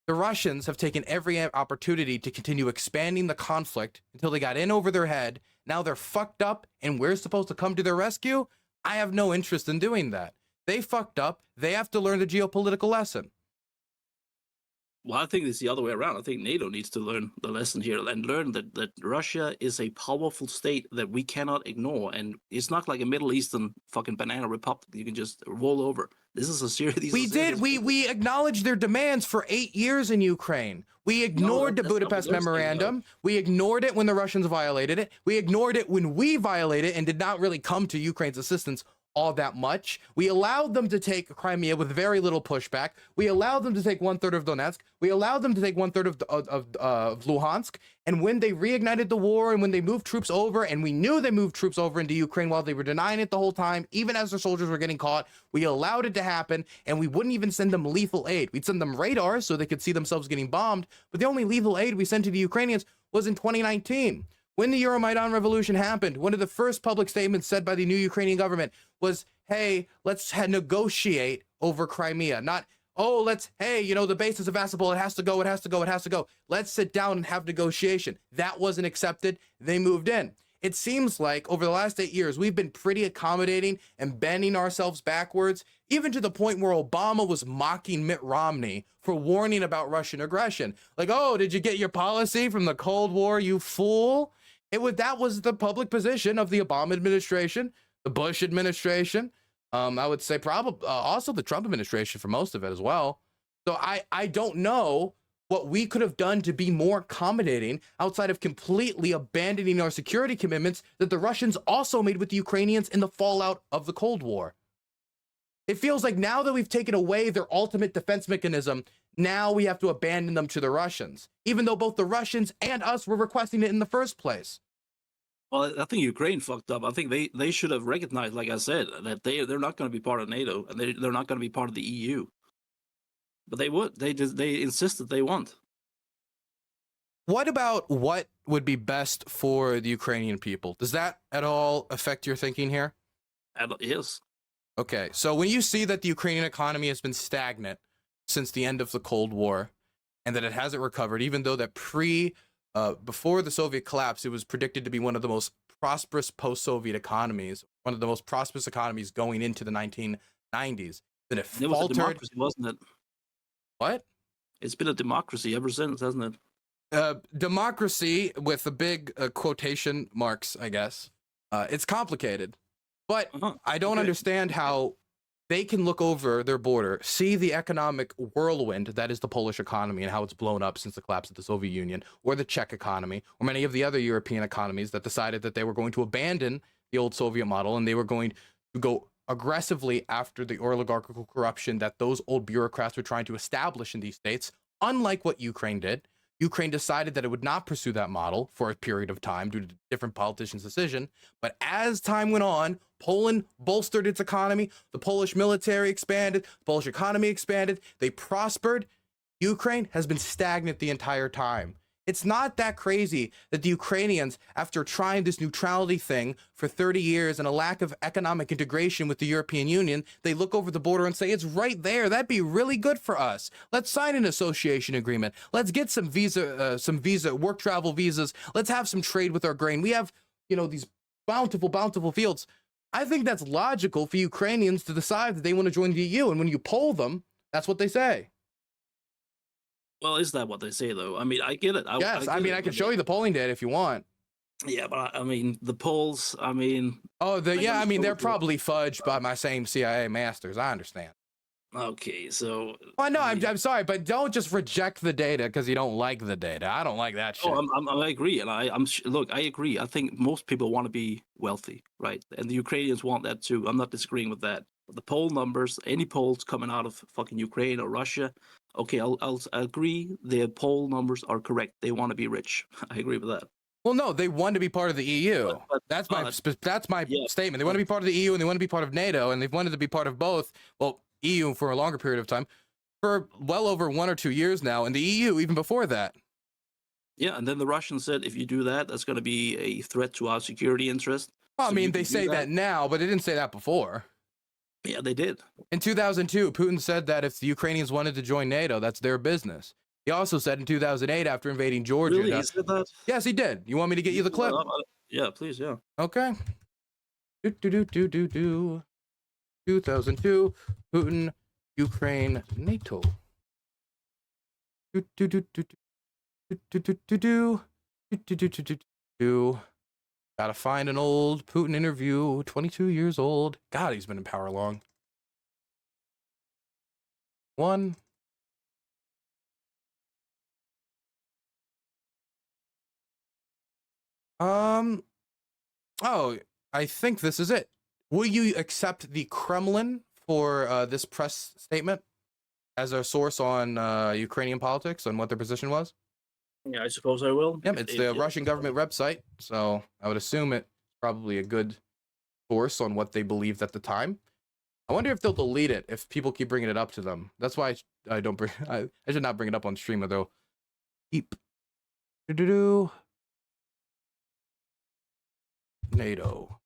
the Russians have taken every opportunity to continue expanding the conflict until they got in over their head. Now they're fucked up, and we're supposed to come to their rescue? I have no interest in doing that. They fucked up. They have to learn the geopolitical lesson. Well, I think it's the other way around. I think NATO needs to learn the lesson here and learn that Russia is a powerful state that we cannot ignore. And it's not like a Middle Eastern fucking banana republic you can just roll over. This is a serious... We acknowledged their demands for 8 years in Ukraine. We ignored the Budapest Memorandum. We ignored it when the Russians violated it. We ignored it when we violated it and did not really come to Ukraine's assistance all that much. We allowed them to take Crimea with very little pushback. We allowed them to take 1/3 of Donetsk. We allowed them to take 1/3 of Luhansk. And when they reignited the war and when they moved troops over, and we knew they moved troops over into Ukraine while they were denying it the whole time, even as their soldiers were getting caught, we allowed it to happen, and we wouldn't even send them lethal aid. We'd send them radar so they could see themselves getting bombed, but the only lethal aid we sent to the Ukrainians was in 2019. When the Euromaidan revolution happened, one of the first public statements said by the new Ukrainian government was, hey, let's negotiate over Crimea. Not, oh, hey, the base is Sevastopol, it has to go, it has to go, it has to go. Let's sit down and have negotiation. That wasn't accepted. They moved in. It seems like over the last 8 years, we've been pretty accommodating and bending ourselves backwards, even to the point where Obama was mocking Mitt Romney for warning about Russian aggression. Like, oh, did you get your policy from the Cold War, you fool? That was the public position of the Obama administration, the Bush administration. I would say probably also the Trump administration for most of it as well. So I don't know what we could have done to be more accommodating outside of completely abandoning our security commitments that the Russians also made with the Ukrainians in the fallout of the Cold War. It feels like now that we've taken away their ultimate defense mechanism, now we have to abandon them to the Russians, even though both the Russians and us were requesting it in the first place. Well, I think Ukraine fucked up. I think they should have recognized, like I said, that they're not going to be part of NATO and they're not going to be part of the EU. But they would. They insisted they want. What about what would be best for the Ukrainian people? Does that at all affect your thinking here? Yes. Okay, so when you see that the Ukrainian economy has been stagnant since the end of the Cold War and that it hasn't recovered, even though that before the Soviet collapse, it was predicted to be one of the most prosperous post-Soviet economies, one of the most prosperous economies going into the 1990s. Then it faltered. Was a democracy, wasn't it? What? It's been a democracy ever since, hasn't it? Democracy with the big quotation marks, I guess. It's complicated, but I don't understand how they can look over their border, see the economic whirlwind that is the Polish economy and how it's blown up since the collapse of the Soviet Union, or the Czech economy, or many of the other European economies that decided that they were going to abandon the old Soviet model and they were going to go aggressively after the oligarchical corruption that those old bureaucrats were trying to establish in these states. Unlike what Ukraine did, Ukraine decided that it would not pursue that model for a period of time due to different politicians' decision. But as time went on, Poland bolstered its economy, the Polish military expanded, the Polish economy expanded, they prospered. Ukraine has been stagnant the entire time. It's not that crazy that the Ukrainians, after trying this neutrality thing for 30 years and a lack of economic integration with the European Union, they look over the border and say, it's right there. That'd be really good for us. Let's sign an association agreement. Let's get some work travel visas. Let's have some trade with our grain. We have, these bountiful fields. I think that's logical for Ukrainians to decide that they want to join the EU. And when you poll them, that's what they say. Well, is that what they say, though? I mean, I get it. Yes, I can show you the polling data if you want. Yeah, but I mean, the polls. I mean, Oh, I yeah. I mean, they're understood what. probably fudged by my same CIA masters. I understand. Okay, so Well, no, I mean, I'm sorry, but don't just reject the data because you don't like the data. I don't like that oh, shit. I agree, and look, I agree. I think most people want to be wealthy, right? And the Ukrainians want that too. I'm not disagreeing with that. But the poll numbers, any polls coming out of fucking Ukraine or Russia, okay, I'll agree. The poll numbers are correct. They want to be rich. I agree with that. Well, no, they want to be part of the EU. But That's my yeah, statement. They want but to be part of the EU and they want to be part of NATO, and they've wanted to be part of both. Well, EU for a longer period of time, for well over 1 or 2 years now, and the EU even before that. yeah, and then the Russians said if you do that, that's going to be a threat to our security interest. Well, I So mean, you they can do say that now, but they didn't say that before. Yeah, they did. In 2002, Putin said that if the Ukrainians wanted to join NATO, that's their business. He also said in 2008, after invading Georgia, Really, he said that? yes, he did. You want me to get you the clip? Yeah, please, yeah. Okay. 2002, Putin, Ukraine, NATO. Gotta find an old Putin interview. 22 years old. God, he's been in power long. One. Oh, I think this is it. Will you accept the Kremlin for this press statement as a source on Ukrainian politics and what their position was? Yeah, I suppose I will. Yep, it's the Russian government website, so I would assume it's probably a good source on what they believed at the time. I wonder if they'll delete it if people keep bringing it up to them. That's why I don't bring. I should not bring it up on stream, though. Keep. NATO.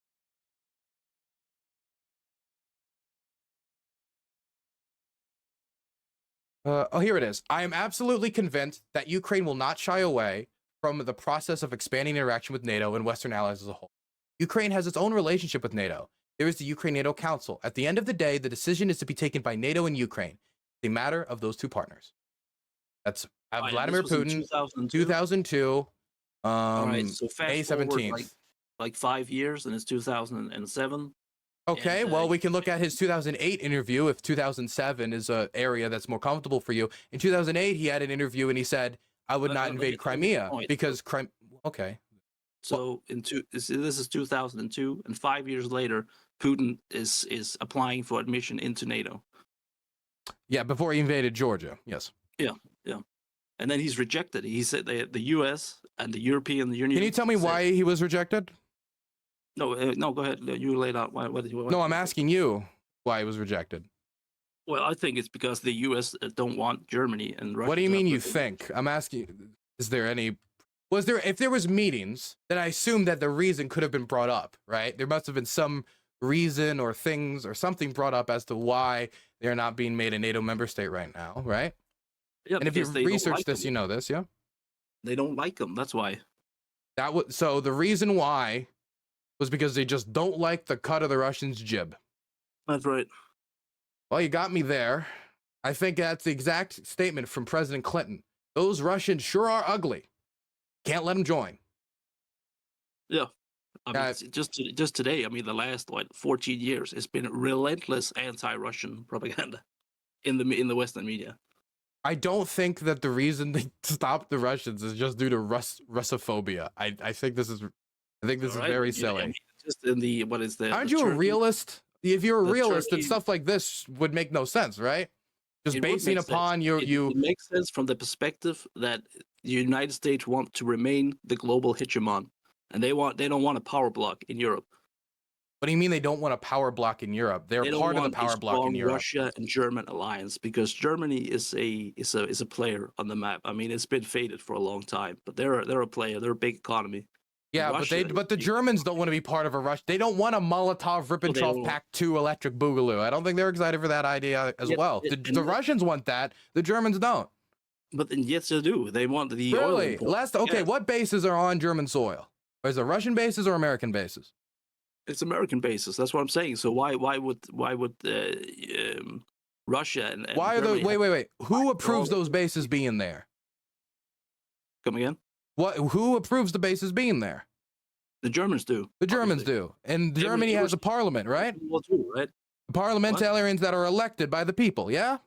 Oh, here it is. I am absolutely convinced that Ukraine will not shy away from the process of expanding interaction with NATO and Western allies as a whole. Ukraine has its own relationship with NATO. There is the Ukraine-NATO Council. At the end of the day, the decision is to be taken by NATO and Ukraine. The matter of those two partners. That's Vladimir Putin, 2002, All right, so May fast forward 17th. like 5 years, and it's 2007. Okay, And, well, we can look at his 2008 interview if 2007 is an area that's more comfortable for you. In 2008, he had an interview and he said, I would not invade Crimea because Crimea. Okay. So this is 2002, and 5 years later, Putin is applying for admission into NATO. Yeah, before he invaded Georgia. Yes. Yeah, yeah. And then he's rejected. He said the U.S. and the European Union. Can you tell me why he was rejected? No, no. Go ahead. You laid out why. No, I'm asking you why he was rejected. Well, I think it's because the U.S. Don't want Germany and Russia. What do you mean you think? I'm asking. Is there any? Was there? If there was meetings, then I assume that the reason could have been brought up, right? There must have been some reason or things or something brought up as to why they're not being made a NATO member state right now, right? Yeah, and if you research this, you know this, yeah. They don't like them. That's why. That was so. The reason why was because they just don't like the cut of the Russians' jib. That's right. Well, you got me there. I think that's the exact statement from President Clinton. Those Russians sure are ugly. Can't let them join. Yeah. I mean, just today, I mean, the last 14 years, it's been relentless anti-Russian propaganda in the Western media. I don't think that the reason they stopped the Russians is just due to Russophobia. I think this is very silly. I mean, just in the what is the? Aren't you a realist? If you're a realist, then stuff like this would make no sense, right? Just basing upon it makes sense from the perspective that the United States want to remain the global hegemon, and they don't want a power block in Europe. What do you mean they don't want a power block in Europe? They're part of the power block in Europe. Russia and German alliance, because Germany is a player on the map. I mean, it's been faded for a long time, but they're a player. They're a big economy. Yeah, but the Germans don't want to be part of a Russia. They don't want a Molotov-Ribbentrop Pact 2 electric boogaloo. I don't think they're excited for that idea as well. The Russians want that. The Germans don't. But then yes, they do. They want the really oil. What bases are on German soil? Is it Russian bases or American bases? It's American bases. That's what I'm saying. So why would Russia and why are the wait? Who approves those bases being there? Come again? Who approves the bases being there? The Germans do. The Germans obviously. do. And They were- Germany they were has a parliament, right? Well, too, right? Parliamentarians that are elected by the people, yeah?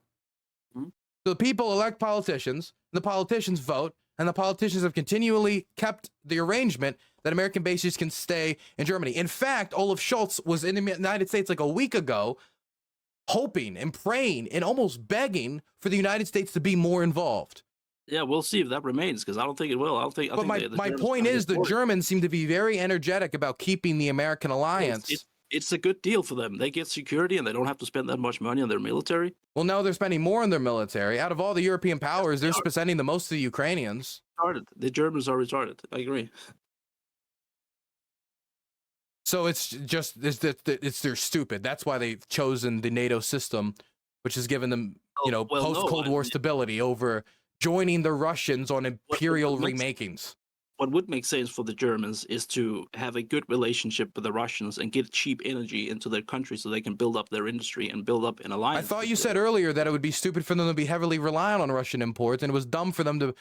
Mhm. So the people elect politicians, the politicians vote, and the politicians have continually kept the arrangement that American bases can stay in Germany. In fact, Olaf Scholz was in the United States like a week ago, hoping and praying and almost begging for the United States to be more involved. Yeah, we'll see if that remains, because I don't think it will. I think. But my Germans point are is the for it. Germans seem to be very energetic about keeping the American alliance. It's a good deal for them. They get security and they don't have to spend that much money on their military. Well, now they're spending more on their military. Out of all the European powers, they're spending the most to the Ukrainians. Retarded. The Germans are retarded. I agree. So it's just they're stupid. That's why they've chosen the NATO system, which has given them post Cold War stability over joining the Russians on imperial remakings. What would make sense for the Germans is to have a good relationship with the Russians and get cheap energy into their country so they can build up their industry and build up an alliance. I thought you said earlier that it would be stupid for them to be heavily reliant on Russian imports, and it was dumb for them to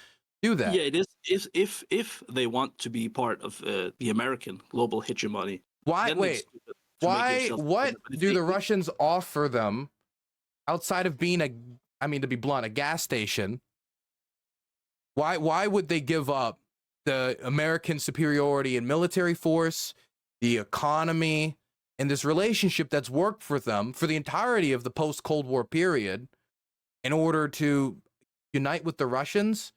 do that. Yeah, it is. If they want to be part of the American global hegemony. Why? Wait. Why? What do the Russians offer them outside of being to be blunt, a gas station? Why would they give up the American superiority in military force, the economy, and this relationship that's worked for them for the entirety of the post-Cold War period in order to unite with the Russians?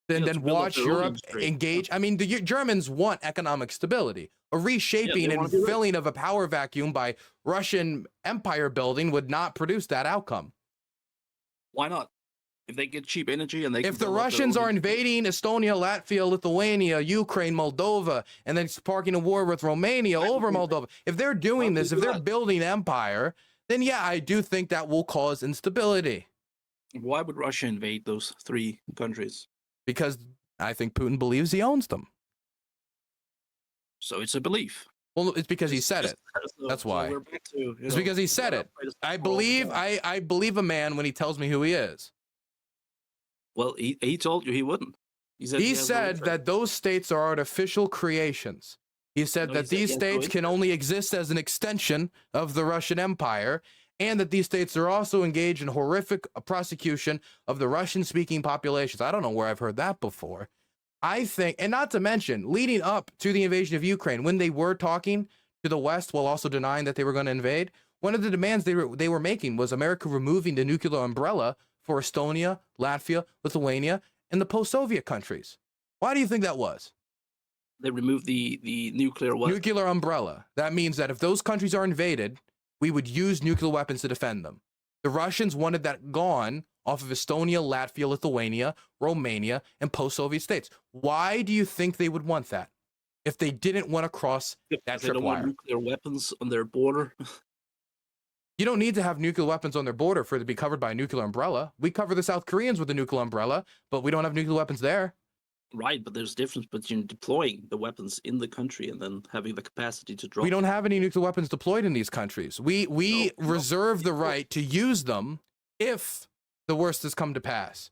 Then watch Europe engage. I mean, the Germans want economic stability. A reshaping and filling of a power vacuum by Russian empire building would not produce that outcome. Why not? If they get cheap energy and if the Russians are invading Estonia, Latvia, Lithuania, Ukraine, Moldova, and then sparking a war with Romania over Moldova, if they're doing this, if they're building empire, then yeah, I do think that will cause instability. Why would Russia invade those three countries? Because I think Putin believes he owns them. So it's a belief. Well, it's because he said it. That's why. We're back to, it's because he said it. I believe a man when he tells me who he is. Well, he told you he wouldn't. He said that those states are artificial creations. He said that these states can only exist as an extension of the Russian Empire, and that these states are also engaged in horrific prosecution of the Russian-speaking populations. I don't know where I've heard that before. I think, and not to mention, leading up to the invasion of Ukraine, when they were talking to the West while also denying that they were going to invade, one of the demands they were making was America removing the nuclear umbrella for Estonia, Latvia, Lithuania, and the post-Soviet countries. Why do you think that was? They removed the nuclear what? Nuclear umbrella. That means that if those countries are invaded, we would use nuclear weapons to defend them. The Russians wanted that gone off of Estonia, Latvia, Lithuania, Romania, and post-Soviet states. Why do you think they would want that if they didn't want to cross that tripwire? They don't want nuclear weapons on their border. You don't need to have nuclear weapons on their border for it to be covered by a nuclear umbrella. We cover the South Koreans with a nuclear umbrella, but we don't have nuclear weapons there. Right, but there's a difference between deploying the weapons in the country and then having the capacity to drop. We don't have any nuclear weapons deployed in these countries. We reserve the right to use them if the worst has come to pass.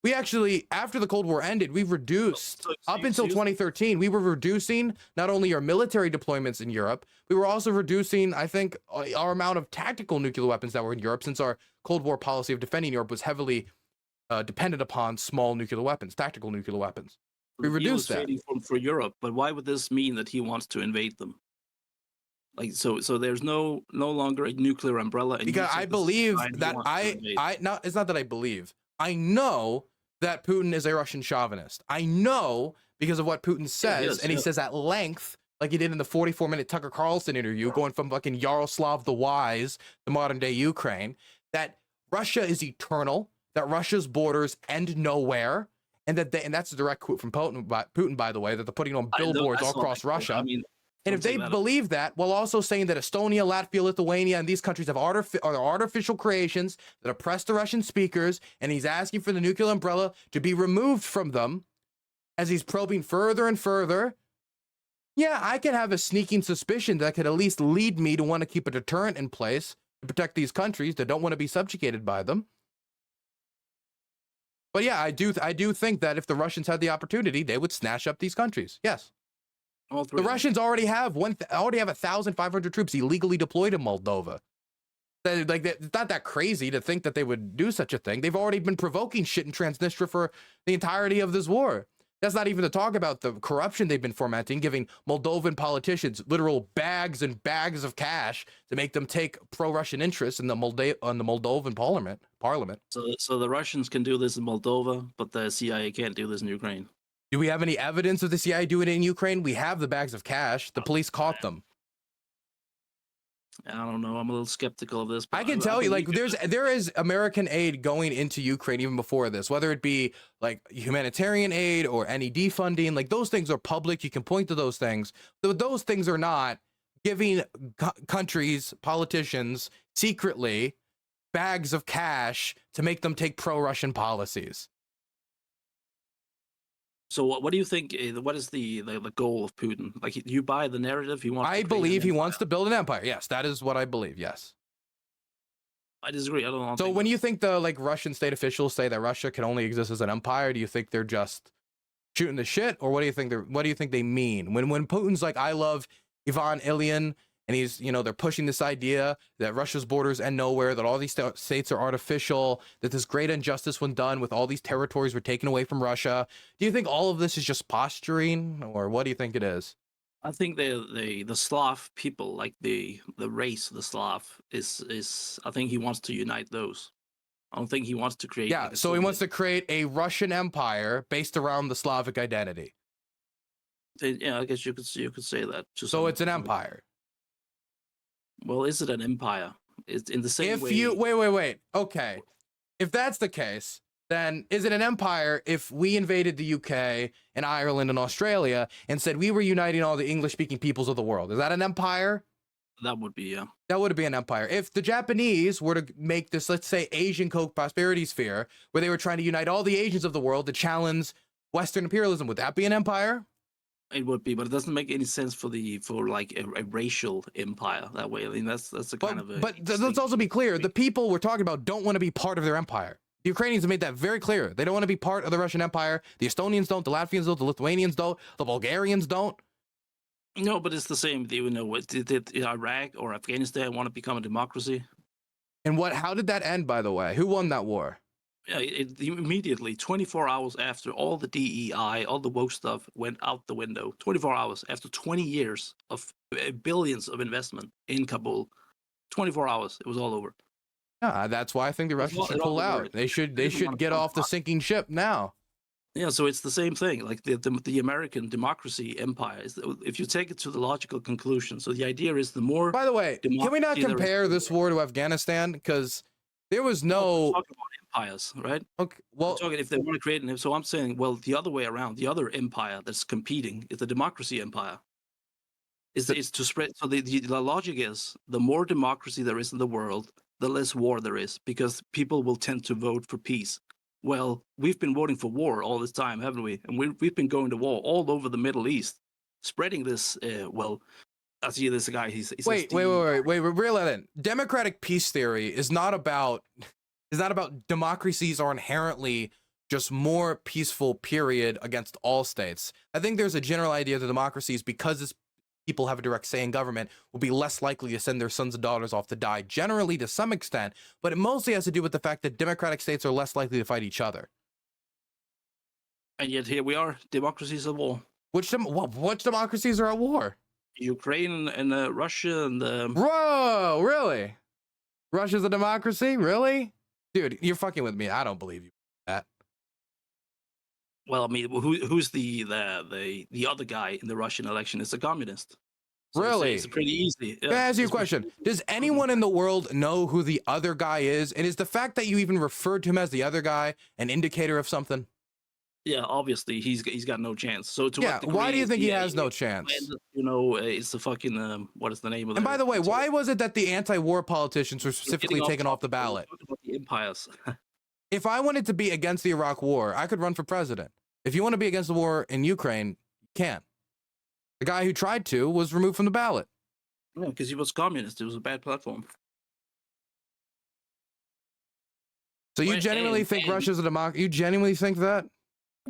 We actually, after the Cold War ended, we've reduced, up until 2013, we were reducing not only our military deployments in Europe, we were also reducing, I think, our amount of tactical nuclear weapons that were in Europe, since our Cold War policy of defending Europe was heavily dependent upon small nuclear weapons, tactical nuclear weapons. We reduced that. For Europe, but why would this mean that he wants to invade them? Like so there's no longer a nuclear umbrella. Because I believe that it's not that I believe. I know that Putin is a Russian chauvinist. I know because of what Putin says, and he says at length, like he did in the 44-minute Tucker Carlson interview, going from fucking Yaroslav the Wise to modern day Ukraine, that Russia is eternal, that Russia's borders end nowhere, and that's a direct quote from Putin, by the way, that they're putting on billboards all across Russia. And if they believe that, while also saying that Estonia, Latvia, Lithuania, and these countries are artificial creations that oppress the Russian speakers, and he's asking for the nuclear umbrella to be removed from them as he's probing further and further, yeah, I can have a sneaking suspicion that could at least lead me to want to keep a deterrent in place to protect these countries that don't want to be subjugated by them. But yeah, I do think that if the Russians had the opportunity, they would snatch up these countries. Yes. All The three. Russians already have 1,500 troops illegally deployed in Moldova. It's not that crazy to think that they would do such a thing. They've already been provoking shit in Transnistria for the entirety of this war. That's not even to talk about the corruption they've been fomenting, giving Moldovan politicians literal bags and bags of cash to make them take pro-Russian interests in the Moldovan parliament. So the Russians can do this in Moldova, but the CIA can't do this in Ukraine. Do we have any evidence of the CIA doing it in Ukraine? We have the bags of cash. The police caught them. I don't know. I'm a little skeptical of this. I can tell you, like, there is American aid going into Ukraine even before this, whether it be like humanitarian aid or NED funding. Like, those things are public. You can point to those things. Those things are not giving countries, politicians, secretly bags of cash to make them take pro-Russian policies. So what do you think? What is the goal of Putin? Like, you buy the narrative he wants? I believe he wants to build an empire. Yes, that is what I believe. Yes. I disagree. I don't know. So when you think the Russian state officials say that Russia can only exist as an empire, do you think they're just shooting the shit, or what do you think they mean when Putin's like, I love Ivan Ilyin, and he's, they're pushing this idea that Russia's borders end nowhere, that all these states are artificial, that this great injustice when done with all these territories were taken away from Russia. Do you think all of this is just posturing, or what do you think it is? I think the Slav people, like the race, the Slav, is I think he wants to unite those. I don't think he wants to create. Yeah, so he wants to create a Russian empire based around the Slavic identity. Yeah, I guess you could say that. So it's an empire. Well, is it an empire? It's in the same way. If you wait. Okay, if that's the case, then is it an empire if we invaded the UK and Ireland and Australia and said we were uniting all the English-speaking peoples of the world? Is that an empire? That would be, yeah. That would be an empire. If the Japanese were to make this, let's say, Asian prosperity sphere, where they were trying to unite all the Asians of the world to challenge Western imperialism, would that be an empire? It would be, but it doesn't make any sense for like a racial empire that way. I mean, that's a kind of a. But let's also be clear: the people we're talking about don't want to be part of their empire. The Ukrainians have made that very clear. They don't want to be part of the Russian Empire. The Estonians don't. The Latvians don't. The Lithuanians don't. The Bulgarians don't. No, but it's the same. Did Iraq or Afghanistan want to become a democracy? And how did that end, by the way? Who won that war? Yeah, immediately, 24 hours after, all the DEI, all the woke stuff went out the window. 24 hours after 20 years of billions of investment in Kabul. 24 hours, it was all over. Yeah, that's why I think the Russians should pull out. They should get off the sinking ship now. Yeah, so it's the same thing. Like the American democracy empire is, if you take it to the logical conclusion. So the idea is the more. By the way, can we not compare this war to Afghanistan? Because there was no. We're talking about empires, right? Okay, well, talking if they want to create an. So I'm saying, well, the other way around. The other empire that's competing is the democracy empire. Is to spread. So the logic is the more democracy there is in the world, the less war there is, because people will tend to vote for peace. Well, we've been voting for war all this time, haven't we? And we've been going to war all over the Middle East, spreading this. Well, I see this guy. Wait. Reel it in. Democratic peace theory is not about democracies are inherently just more peaceful. Period against all states. I think there's a general idea that democracies, because people have a direct say in government, will be less likely to send their sons and daughters off to die, generally to some extent, but it mostly has to do with the fact that democratic states are less likely to fight each other. And yet here we are, democracies at war. Which democracies are at war? Ukraine and Russia and... Whoa, really? Russia's a democracy? Really? Dude, you're fucking with me. I don't believe you that. Well, I mean, who's the other guy in the Russian election? It's a communist. So really? It's pretty easy. Yeah. Can I ask you a question? Does anyone in the world know who the other guy is? And is the fact that you even referred to him as the other guy an indicator of something? Yeah, obviously he's got no chance. So why do you think he has no chance? It's the fucking what is the name of it? And by the way, why was it that the anti-war politicians were specifically taken off the ballot? About the empires. If I wanted to be against the Iraq war, I could run for president. If you want to be against the war in Ukraine, you can't. The guy who tried to was removed from the ballot. No, because he was communist. It was a bad platform. So you genuinely think Russia's a democracy? You genuinely think that?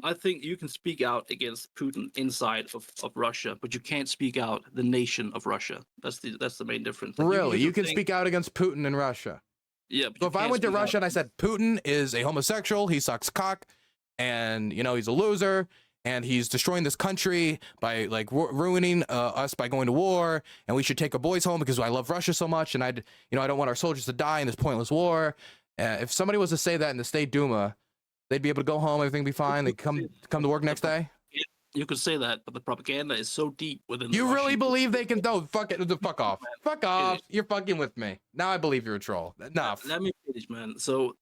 I think you can speak out against Putin inside of Russia, but you can't speak out the nation of Russia. That's the main difference. Like, Really? You can think, speak out against Putin in Russia. yeah, but So you if I can't went to speak out- Russia and I said Putin is a homosexual, he sucks cock, and you know he's a loser, and he's destroying this country by like ruining us by going to war, and we should take our boys home because I love Russia so much, and I don't want our soldiers to die in this pointless war. If somebody was to say that in the State Duma, they'd be able to go home, everything would be fine. They come to work next day. You could say that, but the propaganda is so deep within. You the really Russian believe they can? No, fuck it. Fuck off. Fuck off. You're fucking with me. Now I believe you're a troll. Enough. Let me finish, man. So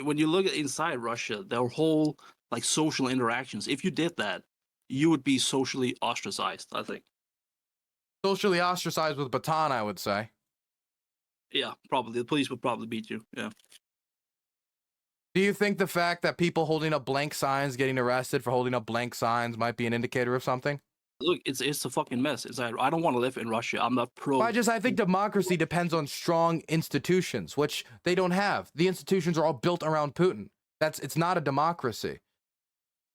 when you look at inside Russia, their whole like social interactions, if you did that, you would be socially ostracized, I think. Socially ostracized with a baton, I would say. Yeah, probably. The police would probably beat you. Yeah. Do you think the fact that people holding up blank signs getting arrested for holding up blank signs might be an indicator of something? Look, it's a fucking mess. I don't want to live in Russia. I'm not pro. I think democracy depends on strong institutions, which they don't have. The institutions are all built around Putin. It's not a democracy.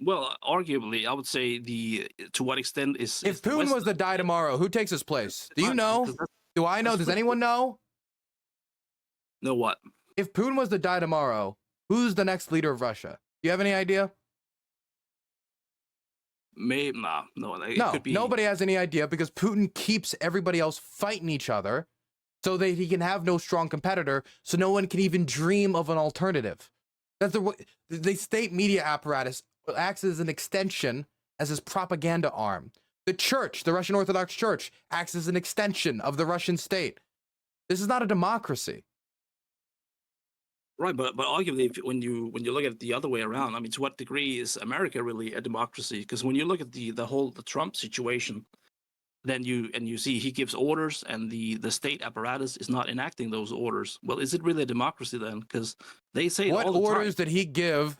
Well, arguably, I would say to what extent is if Putin was to die tomorrow, who takes his place? Do you know? Do I know? Does anyone know? Know what? If Putin was to die tomorrow, who's the next leader of Russia? Do you have any idea? No. Could be... Nobody has any idea because Putin keeps everybody else fighting each other so that he can have no strong competitor, so no one can even dream of an alternative. That's the state media apparatus acts as an extension, as his propaganda arm. The church, the Russian Orthodox Church, acts as an extension of the Russian state. This is not a democracy. Right, but arguably, when you look at it the other way around, I mean, to what degree is America really a democracy? Because when you look at the Trump situation, then you see he gives orders, and the state apparatus is not enacting those orders. Well, is it really a democracy then? Because they say what all the orders time, did he give?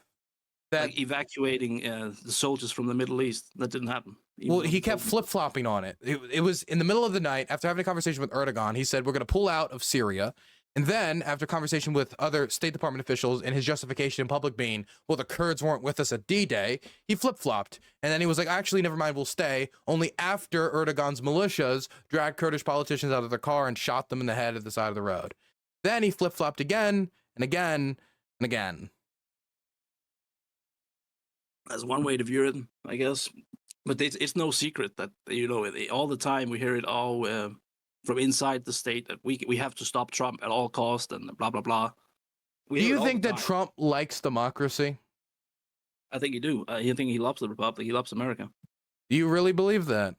That like evacuating the soldiers from the Middle East, that didn't happen. Well, he kept flip-flopping on it. It was in the middle of the night after having a conversation with Erdogan. He said, we're going to pull out of Syria. And then after conversation with other State Department officials and his justification in public being, well, the Kurds weren't with us at D-Day, he flip-flopped. And then he was like, actually, never mind, we'll stay. Only after Erdogan's militias dragged Kurdish politicians out of their car and shot them in the head at the side of the road. Then he flip-flopped again and again and again. That's one way to view it, I guess. But it's no secret that, all the time we hear it all from inside the state that we have to stop Trump at all costs and blah, blah, blah. Do you think that Trump likes democracy? I think he do. I think he loves the Republic. He loves America. Do you really believe that?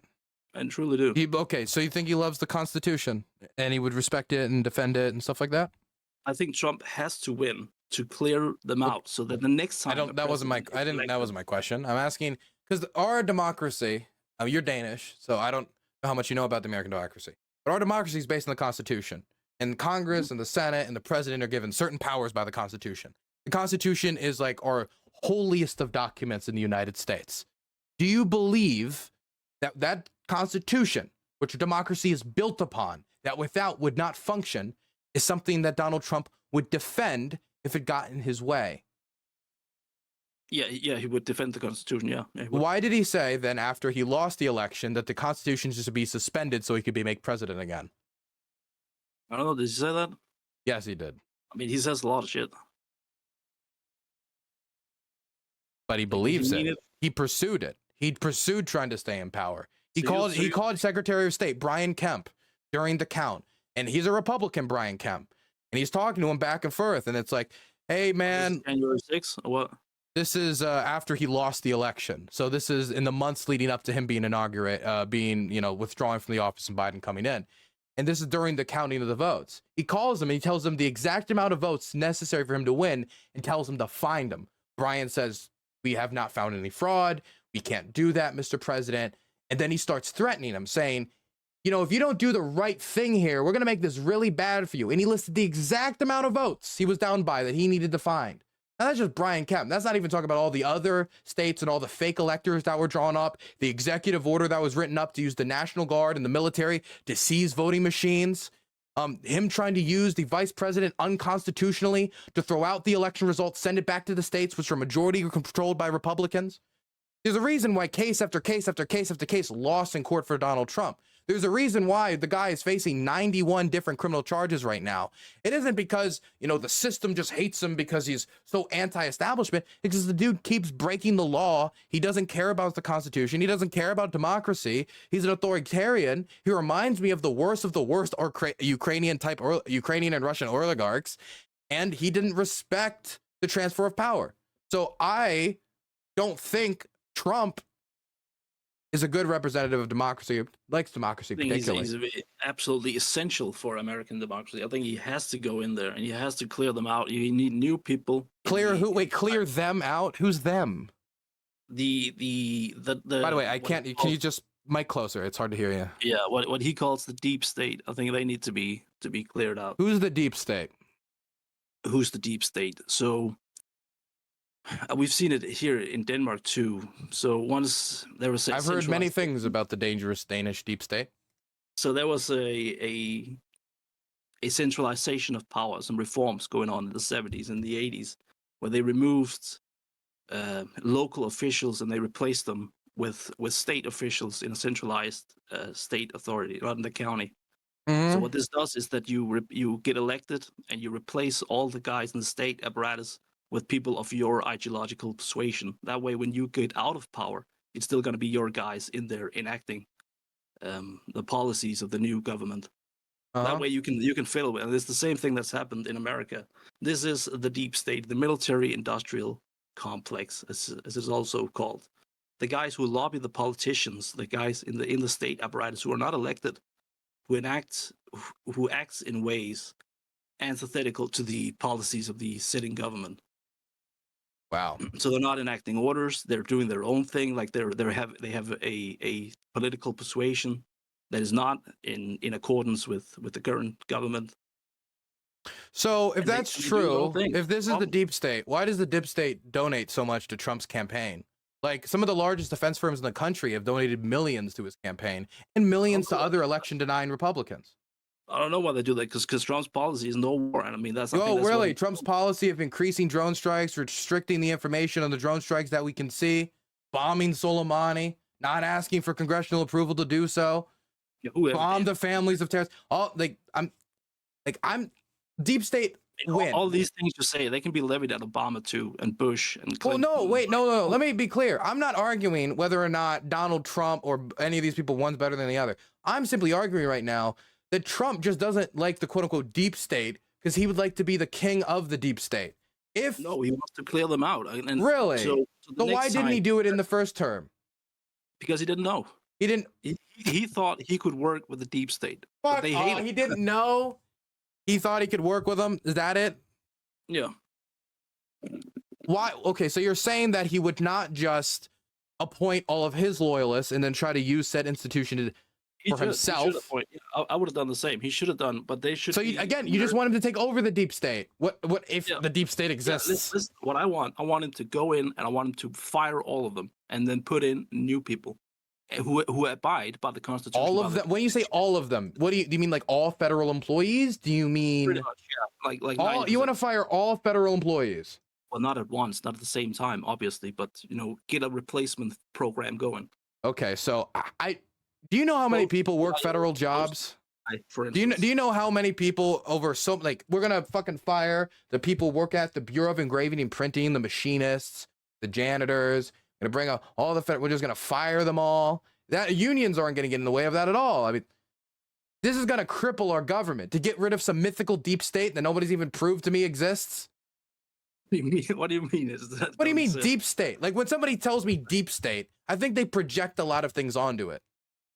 I truly do. Okay, so you think he loves the Constitution and he would respect it and defend it and stuff like that? I think Trump has to win to clear them out so that the next time... That wasn't my question. I'm asking, because our democracy, you're Danish, so I don't know how much you know about the American democracy. But our democracy is based on the Constitution, and Congress and the Senate and the president are given certain powers by the Constitution. The Constitution is like our holiest of documents in the United States. Do you believe that that Constitution, which democracy is built upon, that without would not function, is something that Donald Trump would defend if it got in his way? Yeah, he would defend the Constitution, yeah. Why did he say then after he lost the election that the Constitution should be suspended so he could be made president again? I don't know, did he say that? Yes, he did. I mean, he says a lot of shit. But he believes it. He pursued it. He pursued trying to stay in power. He called Secretary of State Brian Kemp during the count. And he's a Republican, Brian Kemp. And he's talking to him back and forth. And it's like, hey, man. January 6th or what? This is after he lost the election. So this is in the months leading up to him being withdrawing from the office and Biden coming in. And this is during the counting of the votes. He calls him and he tells him the exact amount of votes necessary for him to win and tells him to find him. Brian says, we have not found any fraud. We can't do that, Mr. President. And then he starts threatening him, saying, if you don't do the right thing here, we're going to make this really bad for you. And he listed the exact amount of votes he was down by that he needed to find. Now, that's just Brian Kemp. That's not even talking about all the other states and all the fake electors that were drawn up, the executive order that was written up to use the National Guard and the military to seize voting machines, him trying to use the vice president unconstitutionally to throw out the election results, send it back to the states, which are majority controlled by Republicans. There's a reason why case after case after case after case lost in court for Donald Trump. There's a reason why the guy is facing 91 different criminal charges right now. It isn't because, you know, the system just hates him because he's so anti-establishment. It's because the dude keeps breaking the law. He doesn't care about the Constitution. He doesn't care about democracy. He's an authoritarian. He reminds me of the worst Ukrainian and Russian oligarchs. And he didn't respect the transfer of power. So I don't think Trump is a good representative of democracy, likes democracy particularly. He's absolutely essential for American democracy. I think he has to go in there and he has to clear them out. You need new people. Clear who? Wait, clear them out? Who's them? The By the way, I can't. Can you just mic closer? It's hard to hear you. Yeah, what he calls the deep state. I think they need to be cleared out. Who's the deep state? Who's the deep state? So we've seen it here in Denmark too. So once there was, I've heard many things about the dangerous Danish deep state. So there was a centralization of powers and reforms going on in the 70s and the 80s, where they removed local officials and they replaced them with state officials in a centralized state authority, rather than the county. So what this does is that you get elected and you replace all the guys in the state apparatus with people of your ideological persuasion. That way, when you get out of power, it's still going to be your guys in there enacting the policies of the new government. That way, you can fill it. And it's the same thing that's happened in America. This is the deep state, the military-industrial complex, as it's also called. The guys who lobby the politicians, the guys in the state apparatus who are not elected, who acts in ways antithetical to the policies of the sitting government. Wow. So they're not enacting orders. They're doing their own thing. Like they have a political persuasion that is not in accordance with the current government. So if that's true, if this is the deep state, why does the deep state donate so much to Trump's campaign? Like some of the largest defense firms in the country have donated millions to his campaign and millions to other election denying Republicans. I don't know why they do that, because Trump's policy is no war. And I mean, that's... Oh, really? Trump's policy of increasing drone strikes, restricting the information on the drone strikes that we can see, bombing Soleimani, not asking for congressional approval to do so, bomb the families of terrorists. All I'm deep state win. All these things you say, they can be levied at Obama too, and Bush and Clinton. Well, no, wait, no. Let me be clear. I'm not arguing whether or not Donald Trump or any of these people, one's better than the other. I'm simply arguing right now that Trump just doesn't like the quote-unquote deep state because he would like to be the king of the deep state. No, he wants to clear them out. And really? So why didn't he do it in the first term? Because he didn't know. He didn't. He thought he could work with the deep state. Fuck, they hate him. He didn't know. He thought he could work with them. Is that it? Yeah. Why? Okay, so you're saying that he would not just appoint all of his loyalists and then try to use said institution for himself. I would have done the same. He should have done, but they should. So you just want him to take over the deep state. What if the deep state exists? This is what I want. I want him to go in and I want him to fire all of them and then put in new people who abide by the Constitution. All of them. When you say all of them, do you mean like all federal employees? Do you mean pretty much, yeah. Like all, you want to fire all federal employees? Well, not at once, not at the same time, obviously, but get a replacement program going. Okay, so do you know how many people work federal jobs? Do you know how many people over we're gonna fucking fire the people work at the Bureau of Engraving and Printing, the machinists, the janitors, gonna bring up all the we're just gonna fire them all. That unions aren't gonna get in the way of that at all. I mean, this is gonna cripple our government to get rid of some mythical deep state that nobody's even proved to me exists. What do you mean? What do you mean deep state? Like when somebody tells me deep state, I think they project a lot of things onto it.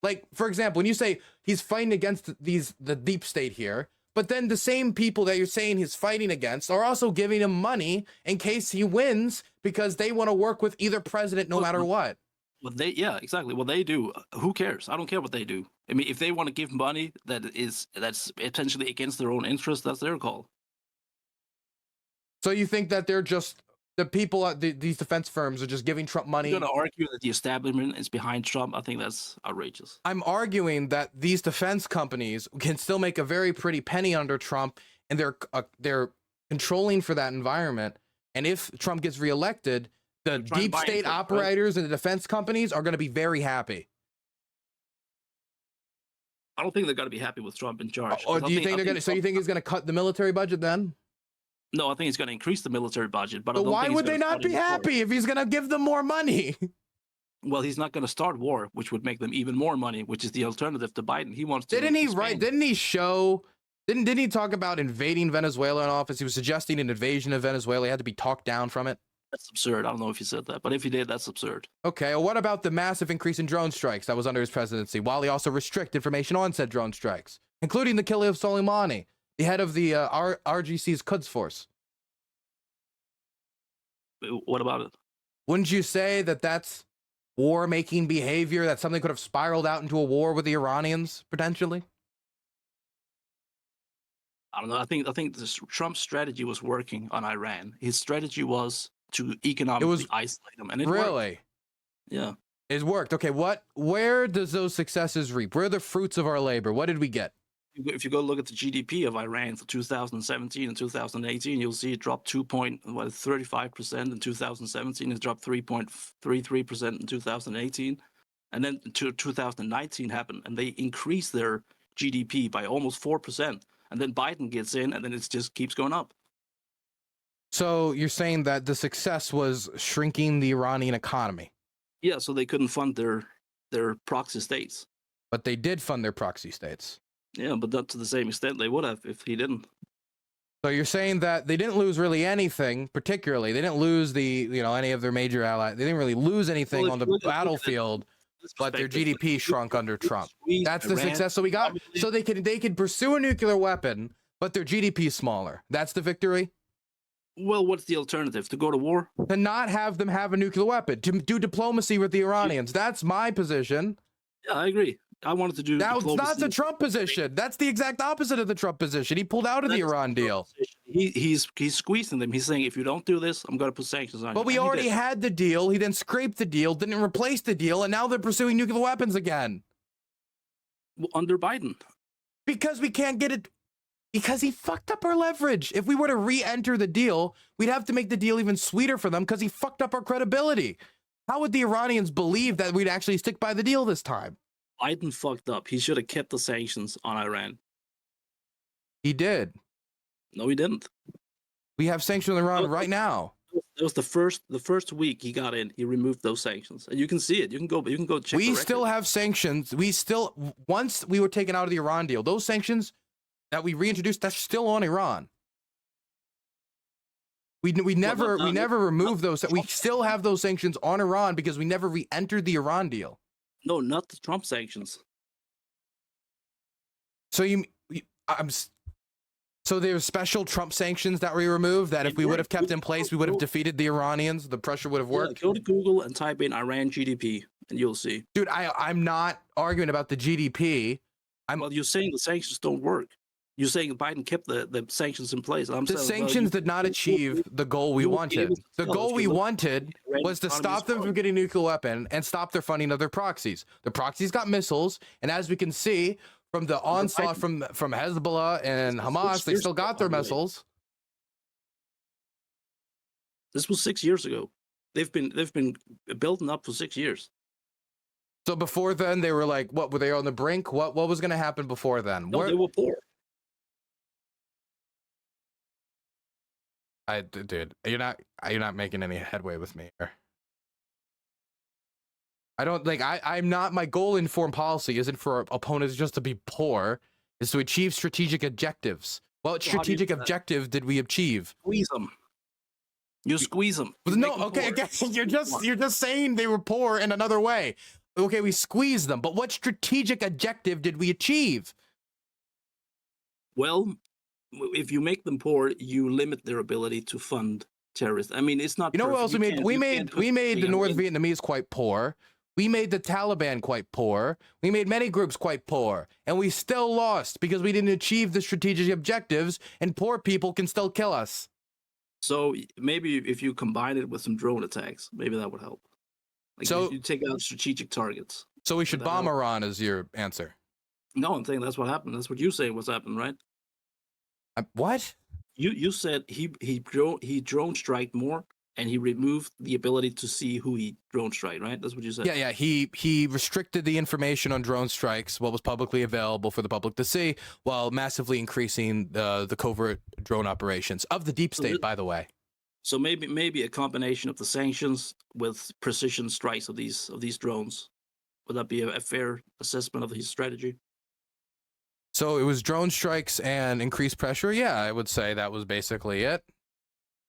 Like, for example, when you say he's fighting against the deep state here, but then the same people that you're saying he's fighting against are also giving him money in case he wins because they want to work with either president no matter what. Well, yeah, exactly. Well, they do. Who cares? I don't care what they do. I mean, if they want to give money that's potentially against their own interest, that's their call. So you think that they're just the people at these defense firms are just giving Trump money? You're going to argue that the establishment is behind Trump? I think that's outrageous. I'm arguing that these defense companies can still make a very pretty penny under Trump, and they're controlling for that environment. And if Trump gets reelected, the deep state operators and the defense companies are going to be very happy. I don't think they're going to be happy with Trump in charge. Or do you think they're going to? So you think he's going to cut the military budget then? No, I think he's going to increase the military budget. But why would they not be happy if he's going to give them more money? Well, he's not going to start war, which would make them even more money, which is the alternative to Biden. He wants to. Didn't he show? Didn't he talk about invading Venezuela in office? He was suggesting an invasion of Venezuela. He had to be talked down from it. That's absurd. I don't know if he said that, but if he did, that's absurd. Okay, well, what about the massive increase in drone strikes that was under his presidency, while he also restricted information on said drone strikes, including the killing of Soleimani, the head of the RGC's Quds force? What about it? Wouldn't you say that that's war-making behavior, that something could have spiraled out into a war with the Iranians, potentially? I don't know. I think Trump's strategy was working on Iran. His strategy was to economically isolate them, and it really worked. Yeah, it worked. Okay, where does those successes reap? Where are the fruits of our labor? What did we get? If you go look at the GDP of Iran for 2017 and 2018, you'll see it dropped 2.35% in 2017. It dropped 3.33% in 2018, and then 2019 happened, and they increased their GDP by almost 4%. And then Biden gets in, and then it just keeps going up. So you're saying that the success was shrinking the Iranian economy? Yeah, so they couldn't fund their proxy states. But they did fund their proxy states. Yeah, but not to the same extent they would have if he didn't. So you're saying that they didn't lose really anything, particularly. They didn't lose any of their major allies. They didn't really lose anything on the battlefield, but their GDP shrunk under Trump. That's the success. So we got. So they could pursue a nuclear weapon, but their GDP is smaller. That's the victory. Well, what's the alternative? To go to war? To not have them have a nuclear weapon. To do diplomacy with the Iranians. That's my position. Yeah, I agree. I wanted to do. Now, it's not the Trump position. That's the exact opposite of the Trump position. He pulled out of the Iran deal. He's squeezing them. He's saying, if you don't do this, I'm going to put sanctions on you. But we already had the deal. He then scraped the deal, didn't replace the deal, and now they're pursuing nuclear weapons again. Under Biden. Because we can't get it. Because he fucked up our leverage. If we were to re-enter the deal, we'd have to make the deal even sweeter for them because he fucked up our credibility. How would the Iranians believe that we'd actually stick by the deal this time? Biden fucked up. He should have kept the sanctions on Iran. He did. No, he didn't. We have sanctions on Iran right now. It was the first week he got in. He removed those sanctions, and you can see it. You can go check. We still have sanctions. Once we were taken out of the Iran deal, those sanctions that we reintroduced, that's still on Iran. We never removed those. We still have those sanctions on Iran because we never re-entered the Iran deal. No, not the Trump sanctions. So so there's special Trump sanctions that we removed that if we would have kept in place, we would have defeated the Iranians. The pressure would have worked. Go to Google and type in Iran GDP, and you'll see. Dude, I'm not arguing about the GDP. Well, you're saying the sanctions don't work. You're saying Biden kept the sanctions in place. The sanctions did not achieve the goal we wanted. The goal we wanted was to stop them from getting a nuclear weapon and stop their funding of their proxies. The proxies got missiles, and as we can see from the onslaught from Hezbollah and Hamas, they still got their missiles. This was 6 years ago. They've been building up for 6 years. So before then, they were like, what were they on the brink? What was going to happen before then? No, they were poor. Dude, you're not making any headway with me here. I don't like. I'm not. My goal in foreign policy isn't for opponents just to be poor. Is to achieve strategic objectives. What strategic objective did we achieve? Squeeze them. You squeeze them. No, okay, again, you're just saying they were poor in another way. Okay, we squeezed them, but what strategic objective did we achieve? Well, if you make them poor, you limit their ability to fund terrorists. I mean, it's not. You know what else we made? We made the North Vietnamese quite poor. We made the Taliban quite poor. We made many groups quite poor, and we still lost because we didn't achieve the strategic objectives. And poor people can still kill us. So maybe if you combine it with some drone attacks, maybe that would help. Like so you take out strategic targets. So we should bomb Iran is your answer. No, I'm saying that's what happened. That's what you say was happened, right? What? You said he drone strike more and he removed the ability to see who he drone strike, right? That's what you said. Yeah. He restricted the information on drone strikes, what was publicly available for the public to see, while massively increasing the covert drone operations of the deep state, by the way. So maybe a combination of the sanctions with precision strikes of these drones. Would that be a fair assessment of his strategy? So it was drone strikes and increased pressure. Yeah, I would say that was basically it.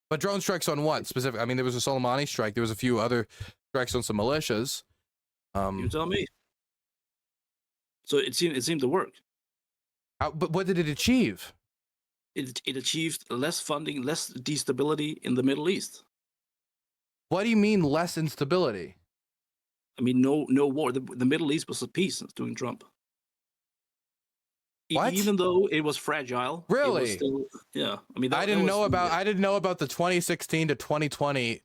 But drone strikes on what specific? I mean, there was a Soleimani strike. There was a few other strikes on some militias. You tell me. So it seemed to work. But what did it achieve? It achieved less funding, less destability in the Middle East. What do you mean less instability? I mean, no war. The Middle East was at peace during Trump. What? Even though it was fragile. Really? It was still, yeah. I mean, I didn't know about the 2016 to 2020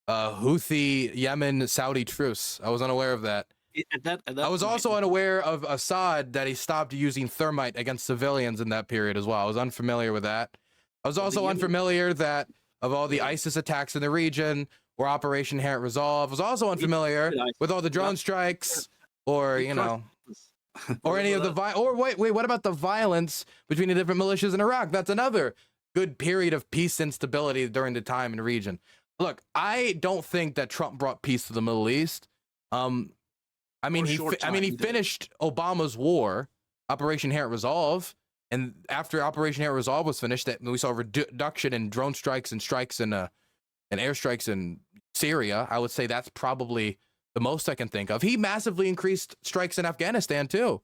Houthi Yemen Saudi truce. I was unaware of that. At that I was also unaware of Assad, that he stopped using thermite against civilians in that period as well. I was unfamiliar with that. I was also unfamiliar that of all the ISIS attacks in the region or Operation Inherent Resolve. I was also unfamiliar with all the drone strikes or, you know, or any of the what about the violence between the different militias in Iraq? That's another good period of peace and stability during the time in the region. Look, I don't think that Trump brought peace to the Middle East. I mean, he finished Obama's war, Operation Inherent Resolve, and after Operation Inherent Resolve was finished, that we saw a reduction in drone strikes and strikes and airstrikes in Syria. I would say that's probably the most I can think of. He massively increased strikes in Afghanistan too.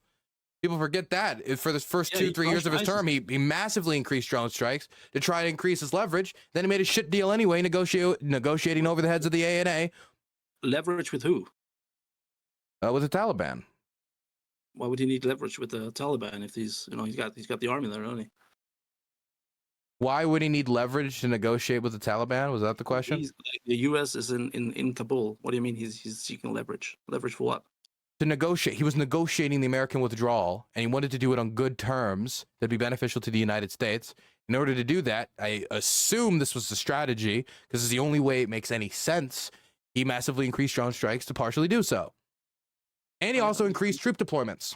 People forget that. For the first 2-3 years of his term, he massively increased drone strikes to try to increase his leverage. Then he made a shit deal anyway, negotiating over the heads of the ANA. Leverage with who? With the Taliban. Why would he need leverage with the Taliban if he's got the army there, doesn't he? Why would he need leverage to negotiate with the Taliban? Was that the question? The U.S. is in Kabul. What do you mean he's seeking leverage? Leverage for what? To negotiate. He was negotiating the American withdrawal, and he wanted to do it on good terms that'd be beneficial to the United States. In order to do that, I assume this was the strategy, because it's the only way it makes any sense. He massively increased drone strikes to partially do so. And he also increased troop deployments.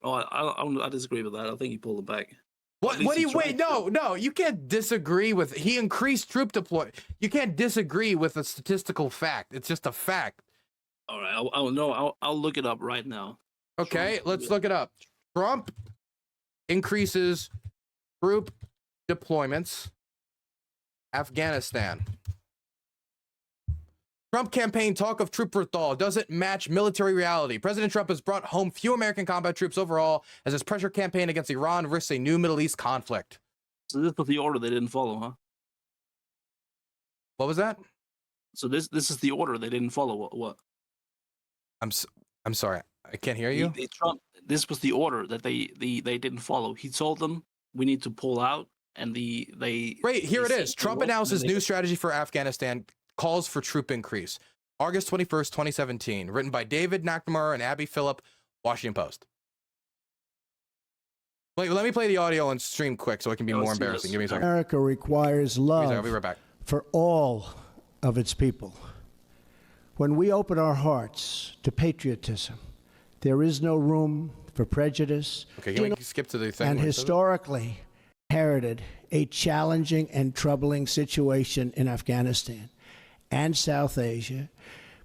Oh, I disagree with that. I think he pulled it back. What do you wait? No, you can't disagree with. He increased troop deployment. You can't disagree with a statistical fact. It's just a fact. All right, I'll look it up right now. Okay, let's look it up. Trump increases troop deployments. Afghanistan. Trump campaign talk of troop withdrawal doesn't match military reality. President Trump has brought home few American combat troops overall as his pressure campaign against Iran risks a new Middle East conflict. So this was the order they didn't follow, huh? What was that? So this is the order they didn't follow. What? I'm sorry, I can't hear you. This was the order that they didn't follow. He told them we need to pull out, and right here it is. Trump announces new strategy for Afghanistan. Calls for troop increase. August 21st, 2017. Written by David McNamara and Abby Phillip, Washington Post. Wait, let me play the audio and stream quick so it can be more embarrassing. Give me a second. America requires love I'll be right back. for all of its people. When we open our hearts to patriotism, there is no room for prejudice. Okay, can we skip to the thing? And historically inherited a challenging and troubling situation in Afghanistan and South Asia,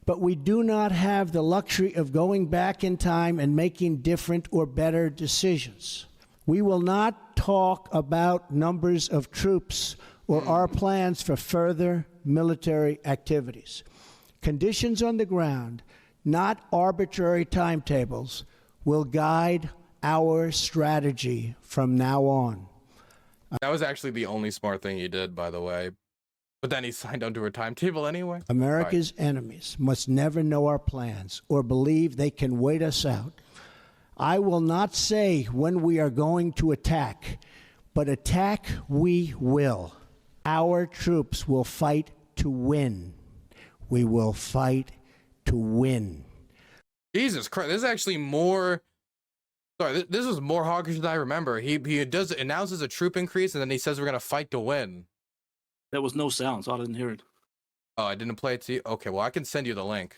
but we do not have the luxury of going back in time and making different or better decisions. We will not talk about numbers of troops or our plans for further military activities. Conditions on the ground, not arbitrary timetables, will guide our strategy from now on. That was actually the only smart thing he did, by the way. But then he signed onto a timetable anyway. America's enemies must never know our plans or believe they can wait us out. I will not say when we are going to attack, but attack we will. Our troops will fight to win. We will fight to win. Jesus Christ, this is actually more... Sorry, this was more hawkish than I remember. He announces a troop increase, and then he says we're going to fight to win. There was no sound, so I didn't hear it. Oh, I didn't play it to you. Okay, well I can send you the link.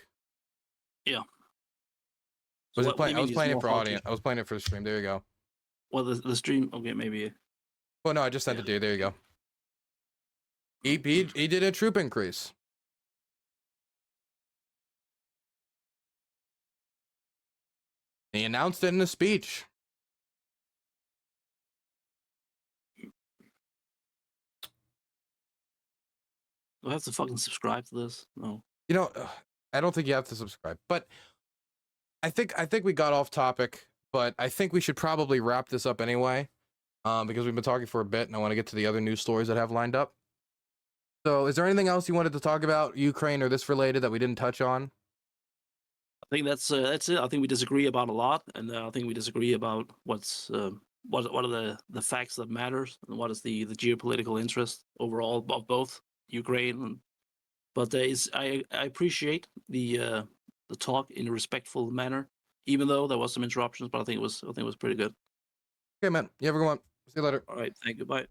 Yeah. Was So it playing? I was it's playing it more for hard audience. I was playing it for the stream. There you go. Well, the stream. Okay, maybe. Oh no, I just sent Yeah. it to you. There you go. He did a troop increase. He announced it in a speech. Do I have to fucking subscribe to this? No. You know, I don't think you have to subscribe, but I think we got off topic, but I think we should probably wrap this up anyway, because we've been talking for a bit, and I want to get to the other news stories that have lined up. So, is there anything else you wanted to talk about, Ukraine or this related, that we didn't touch on? I think that's it. I think we disagree about a lot, and I think we disagree about what are the facts that matters, and what is the geopolitical interest overall of both Ukraine. But I appreciate the talk in a respectful manner, even though there was some interruptions. But I think it was pretty good. Okay, man. You have a good one. See you later. All right, thank you. Bye.